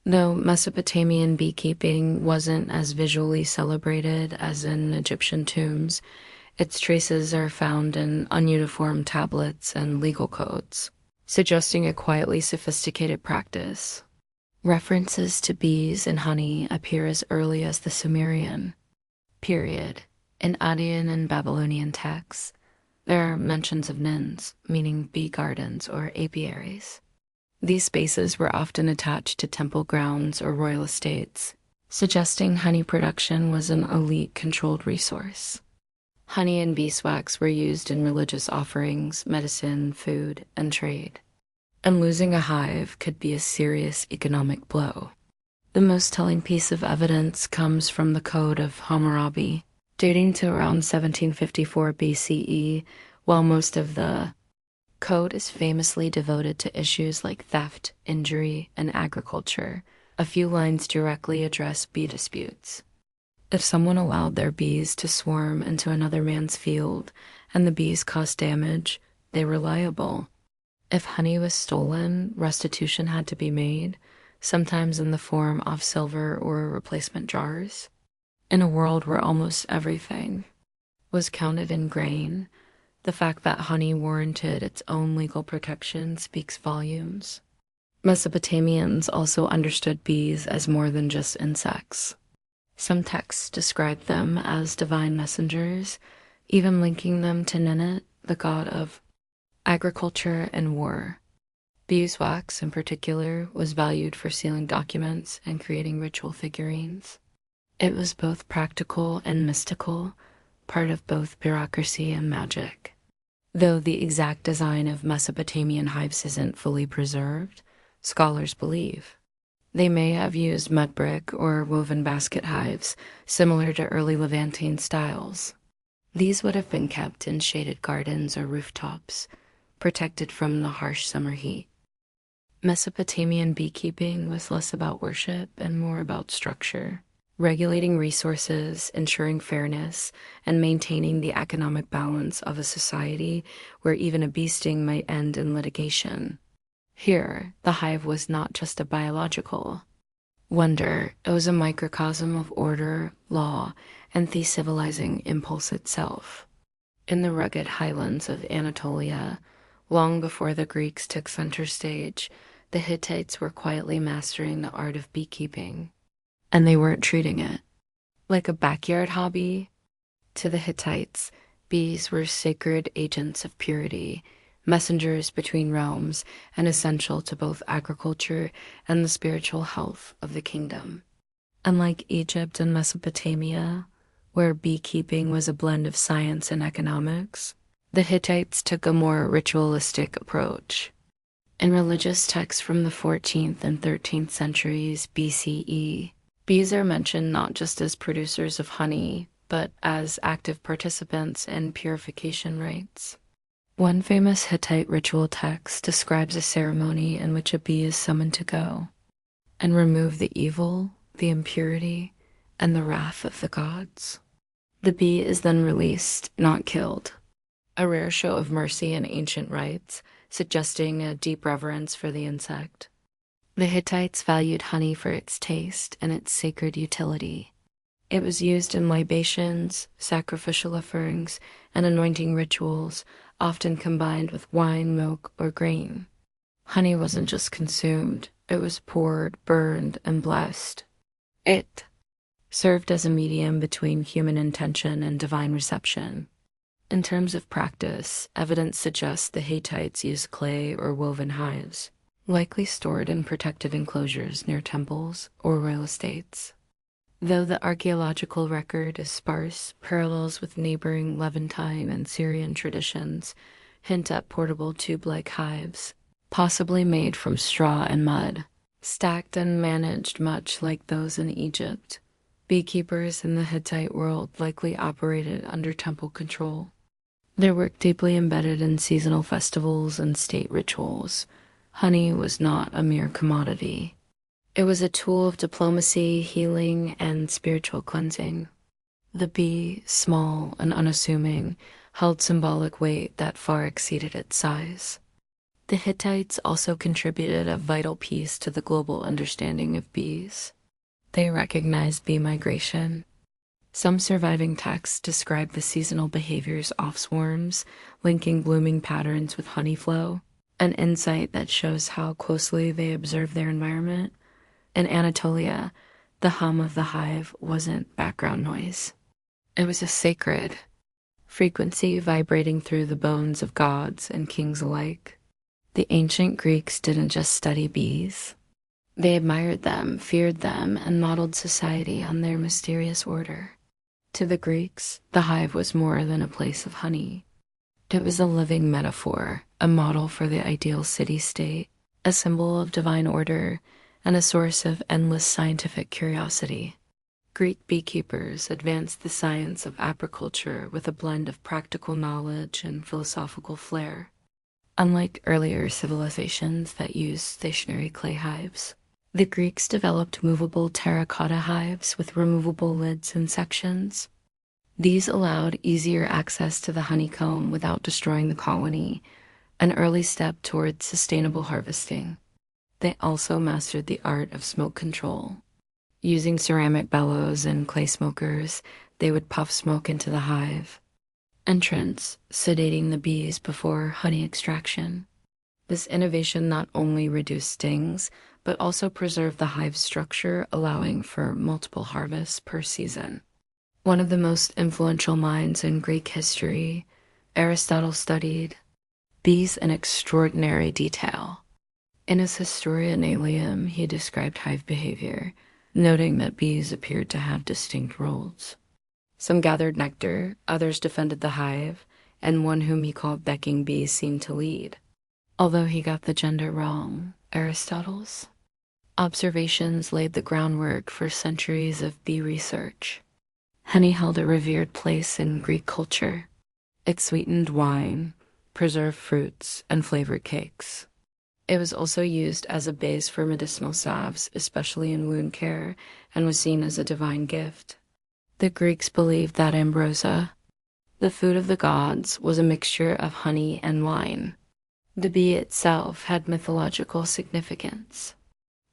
Though Mesopotamian beekeeping wasn't as visually celebrated as in Egyptian tombs, its traces are found in ununiform tablets and legal codes, suggesting a quietly sophisticated practice. References to bees and honey appear as early as the Sumerian period in Akkadian and Babylonian texts. There are mentions of nins, meaning bee gardens or apiaries. These spaces were often attached to temple grounds or royal estates, suggesting honey production was an elite controlled resource. Honey and beeswax were used in religious offerings, medicine, food, and trade. And losing a hive could be a serious economic blow. The most telling piece of evidence comes from the Code of Hammurabi, dating to around 1754 BCE, while most of the code is famously devoted to issues like theft, injury, and agriculture. A few lines directly address bee disputes. If someone allowed their bees to swarm into another man's field and the bees caused damage, they were liable. If honey was stolen, restitution had to be made, sometimes in the form of silver or replacement jars. In a world where almost everything was counted in grain, the fact that honey warranted its own legal protection speaks volumes. Mesopotamians also understood bees as more than just insects. Some texts describe them as divine messengers, even linking them to Ninit, the god of agriculture and war. Beeswax, in particular, was valued for sealing documents and creating ritual figurines. It was both practical and mystical, part of both bureaucracy and magic. Though the exact design of Mesopotamian hives isn't fully preserved, scholars believe they may have used mud brick or woven basket hives, similar to early Levantine styles. These would have been kept in shaded gardens or rooftops, protected from the harsh summer heat. Mesopotamian beekeeping was less about worship and more about structure, regulating resources, ensuring fairness, and maintaining the economic balance of a society where even a bee sting might end in litigation. Here, the hive was not just a biological wonder, it was a microcosm of order, law, and the civilizing impulse itself. In the rugged highlands of Anatolia, long before the Greeks took center stage, the Hittites were quietly mastering the art of beekeeping. And they weren't treating it like a backyard hobby. To the Hittites, bees were sacred agents of purity, messengers between realms, and essential to both agriculture and the spiritual health of the kingdom. Unlike Egypt and Mesopotamia, where beekeeping was a blend of science and economics, the Hittites took a more ritualistic approach. In religious texts from the 14th and 13th centuries BCE, bees are mentioned not just as producers of honey, but as active participants in purification rites. One famous Hittite ritual text describes a ceremony in which a bee is summoned to go and remove the evil, the impurity, and the wrath of the gods. The bee is then released, not killed, a rare show of mercy in ancient rites, suggesting a deep reverence for the insect. The Hittites valued honey for its taste and its sacred utility. It was used in libations, sacrificial offerings, and anointing rituals, often combined with wine, milk, or grain. Honey wasn't just consumed, it was poured, burned, and blessed. It served as a medium between human intention and divine reception. In terms of practice, evidence suggests the Hittites used clay or woven hives, likely stored in protected enclosures near temples or royal estates. Though the archaeological record is sparse, parallels with neighboring Levantine and Syrian traditions hint at portable tube-like hives, possibly made from straw and mud, stacked and managed much like those in Egypt. Beekeepers in the Hittite world likely operated under temple control, their work deeply embedded in seasonal festivals and state rituals. Honey was not a mere commodity. It was a tool of diplomacy, healing, and spiritual cleansing. The bee, small and unassuming, held symbolic weight that far exceeded its size. The Hittites also contributed a vital piece to the global understanding of bees. They recognized bee migration. Some surviving texts describe the seasonal behaviors of swarms, linking blooming patterns with honey flow, an insight that shows how closely they observe their environment. In Anatolia, the hum of the hive wasn't background noise. It was a sacred frequency vibrating through the bones of gods and kings alike. The ancient Greeks didn't just study bees. They admired them, feared them, and modeled society on their mysterious order. To the Greeks, the hive was more than a place of honey. It was a living metaphor, a model for the ideal city-state, a symbol of divine order, and a source of endless scientific curiosity. Greek beekeepers advanced the science of apiculture with a blend of practical knowledge and philosophical flair. Unlike earlier civilizations that used stationary clay hives, the Greeks developed movable terracotta hives with removable lids and sections. These allowed easier access to the honeycomb without destroying the colony, an early step towards sustainable harvesting. They also mastered the art of smoke control. Using ceramic bellows and clay smokers, they would puff smoke into the hive entrance, sedating the bees before honey extraction. This innovation not only reduced stings, but also preserved the hive structure, allowing for multiple harvests per season. One of the most influential minds in Greek history, Aristotle studied bees in extraordinary detail. In his Historia Nalium, he described hive behavior, noting that bees appeared to have distinct roles. Some gathered nectar, others defended the hive, and one whom he called becking bees seemed to lead. Although he got the gender wrong, Aristotle's observations laid the groundwork for centuries of bee research. Honey held a revered place in Greek culture. It sweetened wine, preserved fruits, and flavored cakes. It was also used as a base for medicinal salves, especially in wound care, and was seen as a divine gift. The Greeks believed that ambrosia, the food of the gods, was a mixture of honey and wine. The bee itself had mythological significance.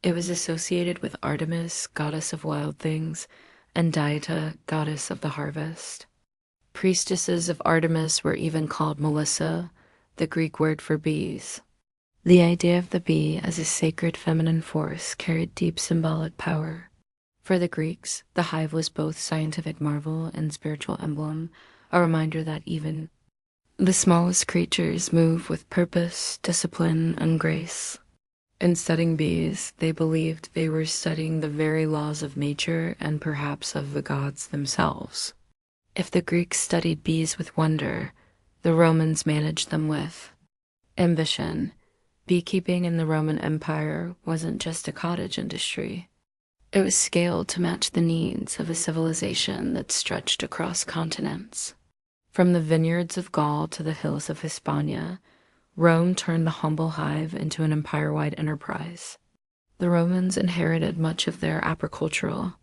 It was associated with Artemis, goddess of wild things, and Dieta, goddess of the harvest. Priestesses of Artemis were even called Melissa, the Greek word for bees. The idea of the bee as a sacred feminine force carried deep symbolic power. For the Greeks, the hive was both scientific marvel and spiritual emblem, a reminder that even the smallest creatures move with purpose, discipline, and grace. In studying bees, they believed they were studying the very laws of nature and perhaps of the gods themselves. If the Greeks studied bees with wonder, the Romans managed them with ambition. Beekeeping in the Roman Empire wasn't just a cottage industry. It was scaled to match the needs of a civilization that stretched across continents. From the vineyards of Gaul to the hills of Hispania, Rome turned the humble hive into an empire-wide enterprise. The Romans inherited much of their apicultural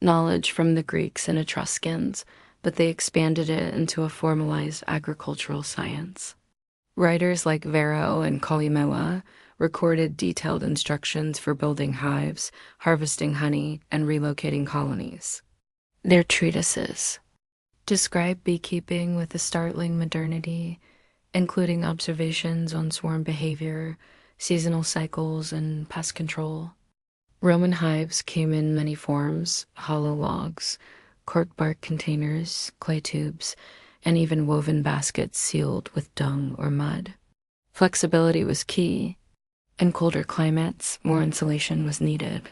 knowledge from the Greeks and Etruscans, but they expanded it into a formalized agricultural science. Writers like Varro and Columella recorded detailed instructions for building hives, harvesting honey, and relocating colonies. Their treatises describe beekeeping with a startling modernity, including observations on swarm behavior, seasonal cycles, and pest control. Roman hives came in many forms: hollow logs, cork bark containers, clay tubes, and even woven baskets sealed with dung or mud. Flexibility was key. In colder climates, more insulation was needed.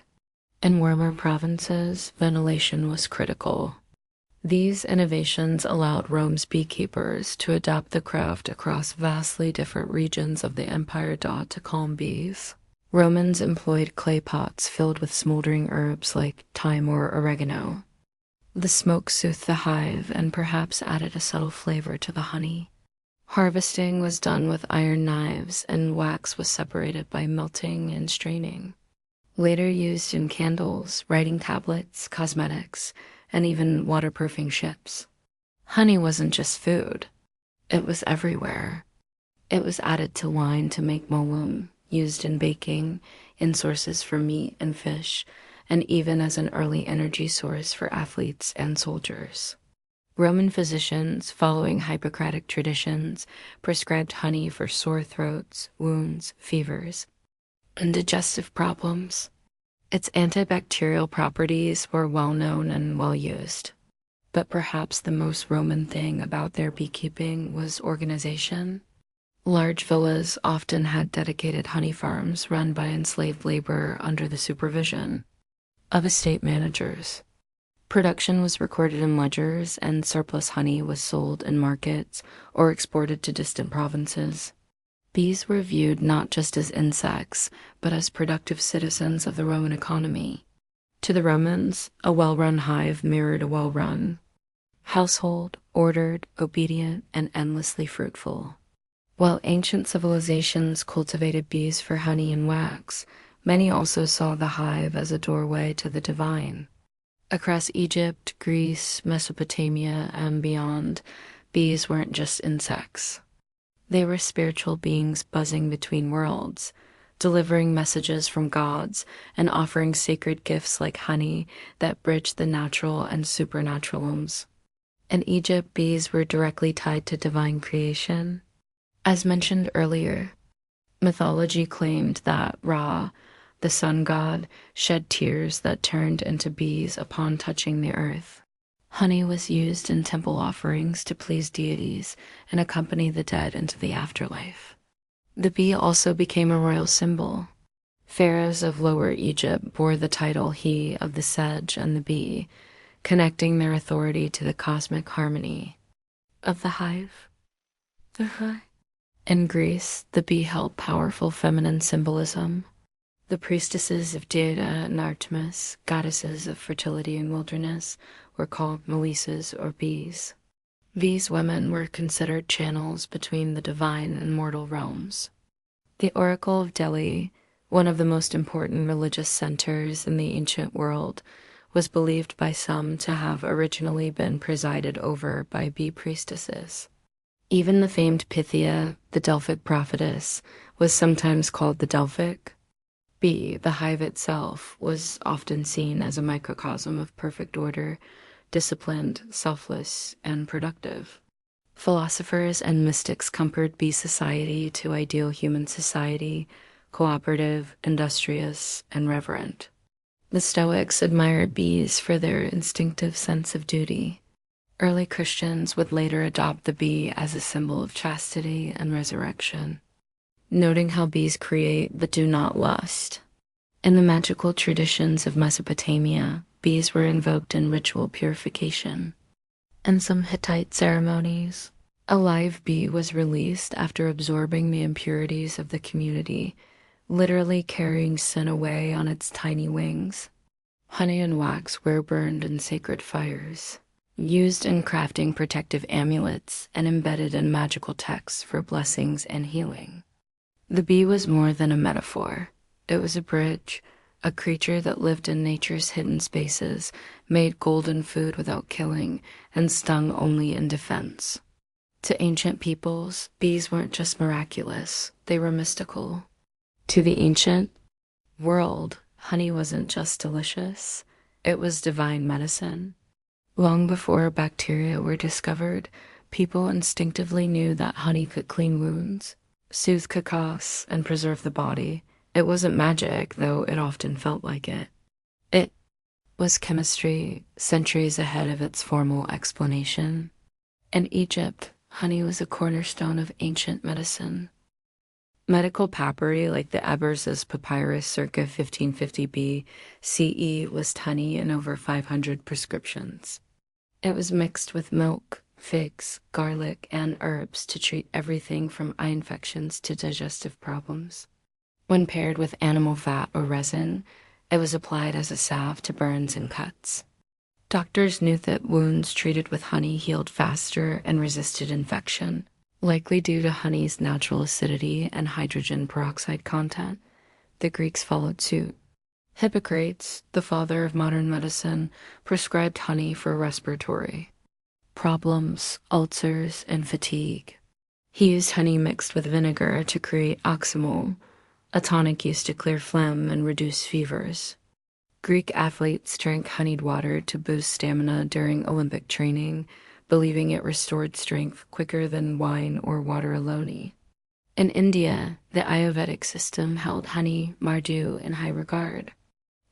In warmer provinces, ventilation was critical. These innovations allowed Rome's beekeepers to adapt the craft across vastly different regions of the empire to calm bees. Romans employed clay pots filled with smoldering herbs like thyme or oregano. The smoke soothed the hive and perhaps added a subtle flavor to the honey. Harvesting was done with iron knives, and wax was separated by melting and straining. Later used in candles, writing tablets, cosmetics, and even waterproofing ships. Honey wasn't just food. It was everywhere. It was added to wine to make molum, used in baking, in sources for meat and fish, and even as an early energy source for athletes and soldiers. Roman physicians, following Hippocratic traditions, prescribed honey for sore throats, wounds, fevers, and digestive problems. Its antibacterial properties were well known and well used. But perhaps the most Roman thing about their beekeeping was organization. Large villas often had dedicated honey farms run by enslaved labor under the supervision of estate managers. Production was recorded in ledgers, and surplus honey was sold in markets or exported to distant provinces. Bees were viewed not just as insects, but as productive citizens of the Roman economy. To the Romans, a well-run hive mirrored a well-run household, ordered, obedient, and endlessly fruitful. While ancient civilizations cultivated bees for honey and wax, many also saw the hive as a doorway to the divine. Across Egypt, Greece, Mesopotamia, and beyond, bees weren't just insects. They were spiritual beings buzzing between worlds, delivering messages from gods and offering sacred gifts like honey that bridged the natural and supernaturals. In Egypt, bees were directly tied to divine creation. As mentioned earlier, mythology claimed that Ra, the sun god, shed tears that turned into bees upon touching the earth. Honey was used in temple offerings to please deities and accompany the dead into the afterlife. The bee also became a royal symbol. Pharaohs of Lower Egypt bore the title he of the sedge and the bee, connecting their authority to the cosmic harmony of the hive. In Greece, the bee held powerful feminine symbolism. The priestesses of Deirdre and Artemis, goddesses of fertility and wilderness, were called Melisses or bees. These women were considered channels between the divine and mortal realms. The Oracle of Delhi, one of the most important religious centers in the ancient world, was believed by some to have originally been presided over by bee priestesses. Even the famed Pythia, the Delphic prophetess, was sometimes called the Delphic bee. The hive itself was often seen as a microcosm of perfect order, disciplined, selfless, and productive. Philosophers and mystics compared bee society to ideal human society, cooperative, industrious, and reverent. The Stoics admired bees for their instinctive sense of duty. Early Christians would later adopt the bee as a symbol of chastity and resurrection, noting how bees create but do not lust. In the magical traditions of Mesopotamia, bees were invoked in ritual purification. In some Hittite ceremonies, a live bee was released after absorbing the impurities of the community, literally carrying sin away on its tiny wings. Honey and wax were burned in sacred fires, used in crafting protective amulets and embedded in magical texts for blessings and healing. The bee was more than a metaphor. It was a bridge, a creature that lived in nature's hidden spaces, made golden food without killing, and stung only in defense. To ancient peoples, bees weren't just miraculous, they were mystical. To the ancient world, honey wasn't just delicious, it was divine medicine. Long before bacteria were discovered, people instinctively knew that honey could clean wounds, soothe cacass, and preserve the body. It wasn't magic, though it often felt like it. It was chemistry, centuries ahead of its formal explanation. In Egypt, honey was a cornerstone of ancient medicine. Medical papyri like the Aber's papyrus circa 1550 BCE list honey in over 500 prescriptions. It was mixed with milk, figs, garlic, and herbs to treat everything from eye infections to digestive problems. When paired with animal fat or resin, it was applied as a salve to burns and cuts. Doctors knew that wounds treated with honey healed faster and resisted infection, likely due to honey's natural acidity and hydrogen peroxide content. The Greeks followed suit. Hippocrates, the father of modern medicine, prescribed honey for respiratory problems, ulcers, and fatigue. He used honey mixed with vinegar to create oxymol, a tonic used to clear phlegm and reduce fevers. Greek athletes drank honeyed water to boost stamina during Olympic training, believing it restored strength quicker than wine or water alone. In India, the Ayurvedic system held honey, mardu, in high regard.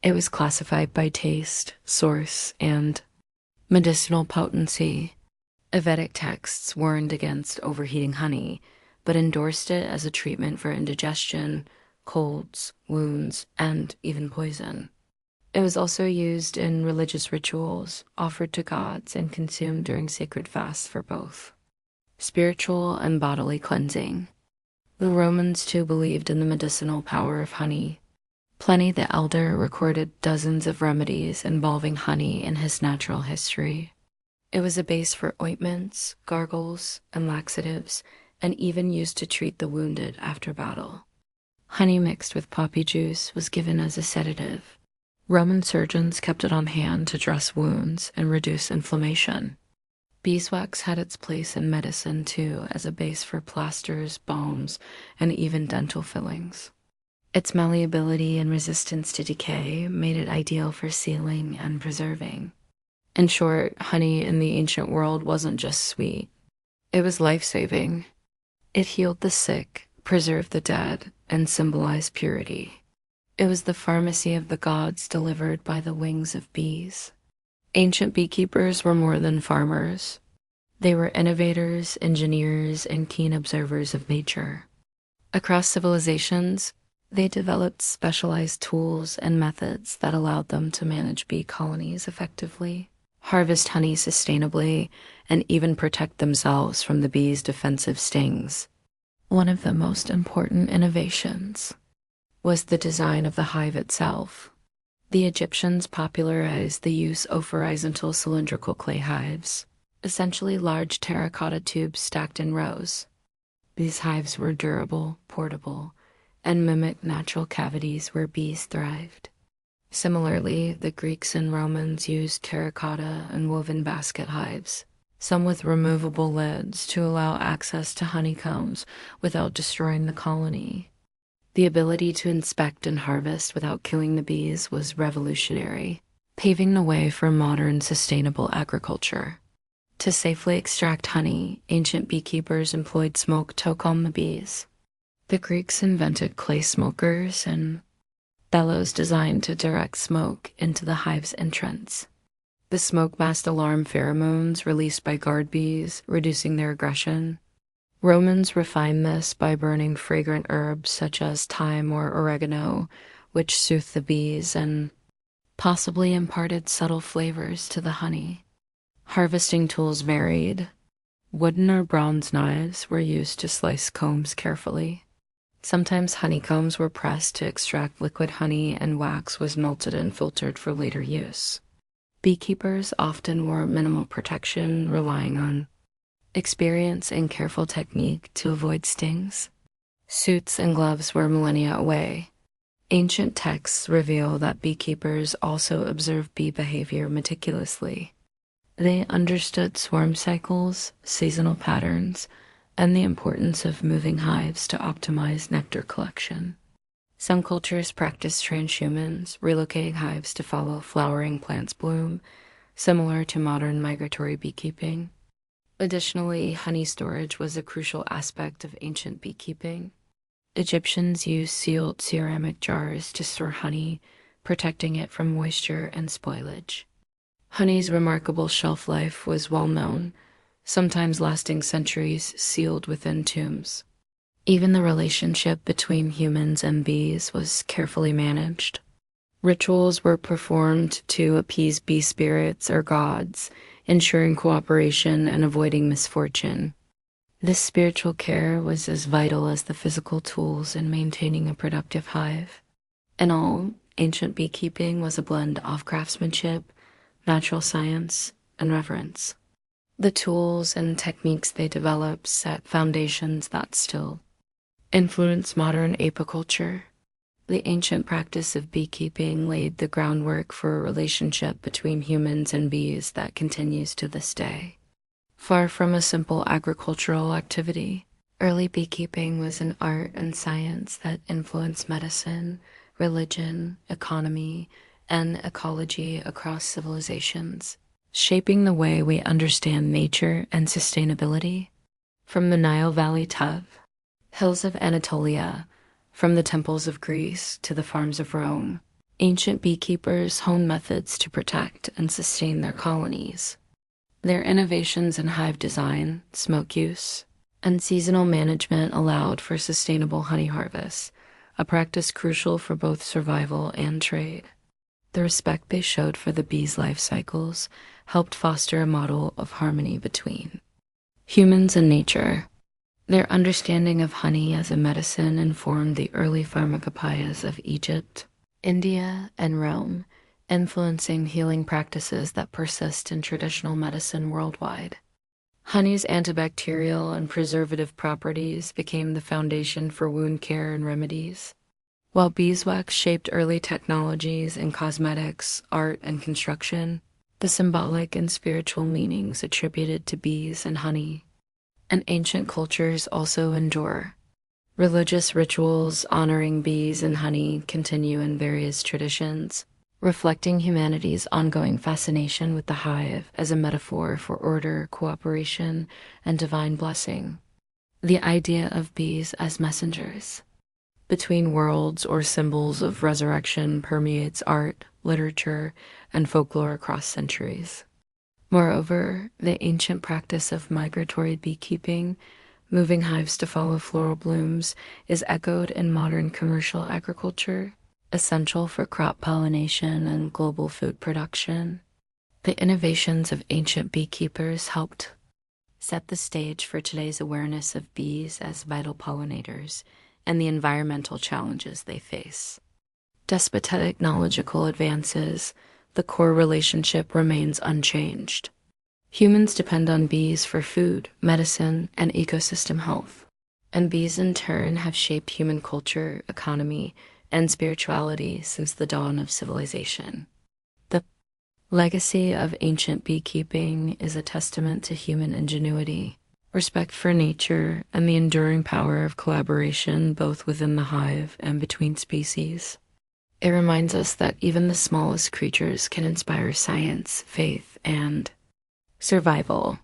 It was classified by taste, source, and medicinal potency. Vedic texts warned against overheating honey, but endorsed it as a treatment for indigestion, colds, wounds, and even poison. It was also used in religious rituals, offered to gods, and consumed during sacred fasts for both spiritual and bodily cleansing. The Romans too believed in the medicinal power of honey. Pliny the Elder recorded dozens of remedies involving honey in his natural history. It was a base for ointments, gargles, and laxatives, and even used to treat the wounded after battle. Honey mixed with poppy juice was given as a sedative. Roman surgeons kept it on hand to dress wounds and reduce inflammation. Beeswax had its place in medicine too, as a base for plasters, balms, and even dental fillings. Its malleability and resistance to decay made it ideal for sealing and preserving. In short, honey in the ancient world wasn't just sweet. It was life-saving. It healed the sick, preserved the dead, and symbolized purity. It was the pharmacy of the gods delivered by the wings of bees. Ancient beekeepers were more than farmers. They were innovators, engineers, and keen observers of nature. Across civilizations, they developed specialized tools and methods that allowed them to manage bee colonies effectively, harvest honey sustainably, and even protect themselves from the bees' defensive stings. One of the most important innovations was the design of the hive itself. The Egyptians popularized the use of horizontal cylindrical clay hives, essentially large terracotta tubes stacked in rows. These hives were durable, portable, and mimicked natural cavities where bees thrived. Similarly, the Greeks and Romans used terracotta and woven basket hives, some with removable lids to allow access to honeycombs without destroying the colony. The ability to inspect and harvest without killing the bees was revolutionary, paving the way for modern sustainable agriculture. To safely extract honey, ancient beekeepers employed smoke to calm the bees. The Greeks invented clay smokers and bellows designed to direct smoke into the hive's entrance. The smoke masked alarm pheromones released by guard bees, reducing their aggression. Romans refined this by burning fragrant herbs such as thyme or oregano, which soothed the bees and possibly imparted subtle flavors to the honey. Harvesting tools varied. Wooden or bronze knives were used to slice combs carefully. Sometimes honeycombs were pressed to extract liquid honey, and wax was melted and filtered for later use. Beekeepers often wore minimal protection, relying on experience and careful technique to avoid stings. Suits and gloves were millennia away. Ancient texts reveal that beekeepers also observed bee behavior meticulously. They understood swarm cycles, seasonal patterns, and the importance of moving hives to optimize nectar collection. Some cultures practiced transhumans, relocating hives to follow flowering plants' bloom, similar to modern migratory beekeeping. Additionally, honey storage was a crucial aspect of ancient beekeeping. Egyptians used sealed ceramic jars to store honey, protecting it from moisture and spoilage. Honey's remarkable shelf life was well known, sometimes lasting centuries sealed within tombs. Even the relationship between humans and bees was carefully managed. Rituals were performed to appease bee spirits or gods, ensuring cooperation and avoiding misfortune. This spiritual care was as vital as the physical tools in maintaining a productive hive. In all, ancient beekeeping was a blend of craftsmanship, natural science, and reverence. The tools and techniques they developed set foundations that still influence modern apiculture. The ancient practice of beekeeping laid the groundwork for a relationship between humans and bees that continues to this day. Far from a simple agricultural activity, early beekeeping was an art and science that influenced medicine, religion, economy, and ecology across civilizations, shaping the way we understand nature and sustainability. From the Nile Valley Tuff, hills of Anatolia, from the temples of Greece to the farms of Rome, ancient beekeepers honed methods to protect and sustain their colonies. Their innovations in hive design, smoke use, and seasonal management allowed for sustainable honey harvests, a practice crucial for both survival and trade. The respect they showed for the bees' life cycles helped foster a model of harmony between humans and nature. Their understanding of honey as a medicine informed the early pharmacopoeias of Egypt, India, and Rome, influencing healing practices that persist in traditional medicine worldwide. Honey's antibacterial and preservative properties became the foundation for wound care and remedies, while beeswax shaped early technologies in cosmetics, art, and construction. The symbolic and spiritual meanings attributed to bees and honey and ancient cultures also endure. Religious rituals honoring bees and honey continue in various traditions, reflecting humanity's ongoing fascination with the hive as a metaphor for order, cooperation, and divine blessing. The idea of bees as messengers between worlds or symbols of resurrection permeates art, literature, and folklore across centuries. Moreover, the ancient practice of migratory beekeeping, moving hives to follow floral blooms, is echoed in modern commercial agriculture, essential for crop pollination and global food production. The innovations of ancient beekeepers helped set the stage for today's awareness of bees as vital pollinators, and the environmental challenges they face. Despite technological advances, the core relationship remains unchanged. Humans depend on bees for food, medicine, and ecosystem health. And bees in turn have shaped human culture, economy, and spirituality since the dawn of civilization. The legacy of ancient beekeeping is a testament to human ingenuity, respect for nature, and the enduring power of collaboration both within the hive and between species. It reminds us that even the smallest creatures can inspire science, faith, and survival.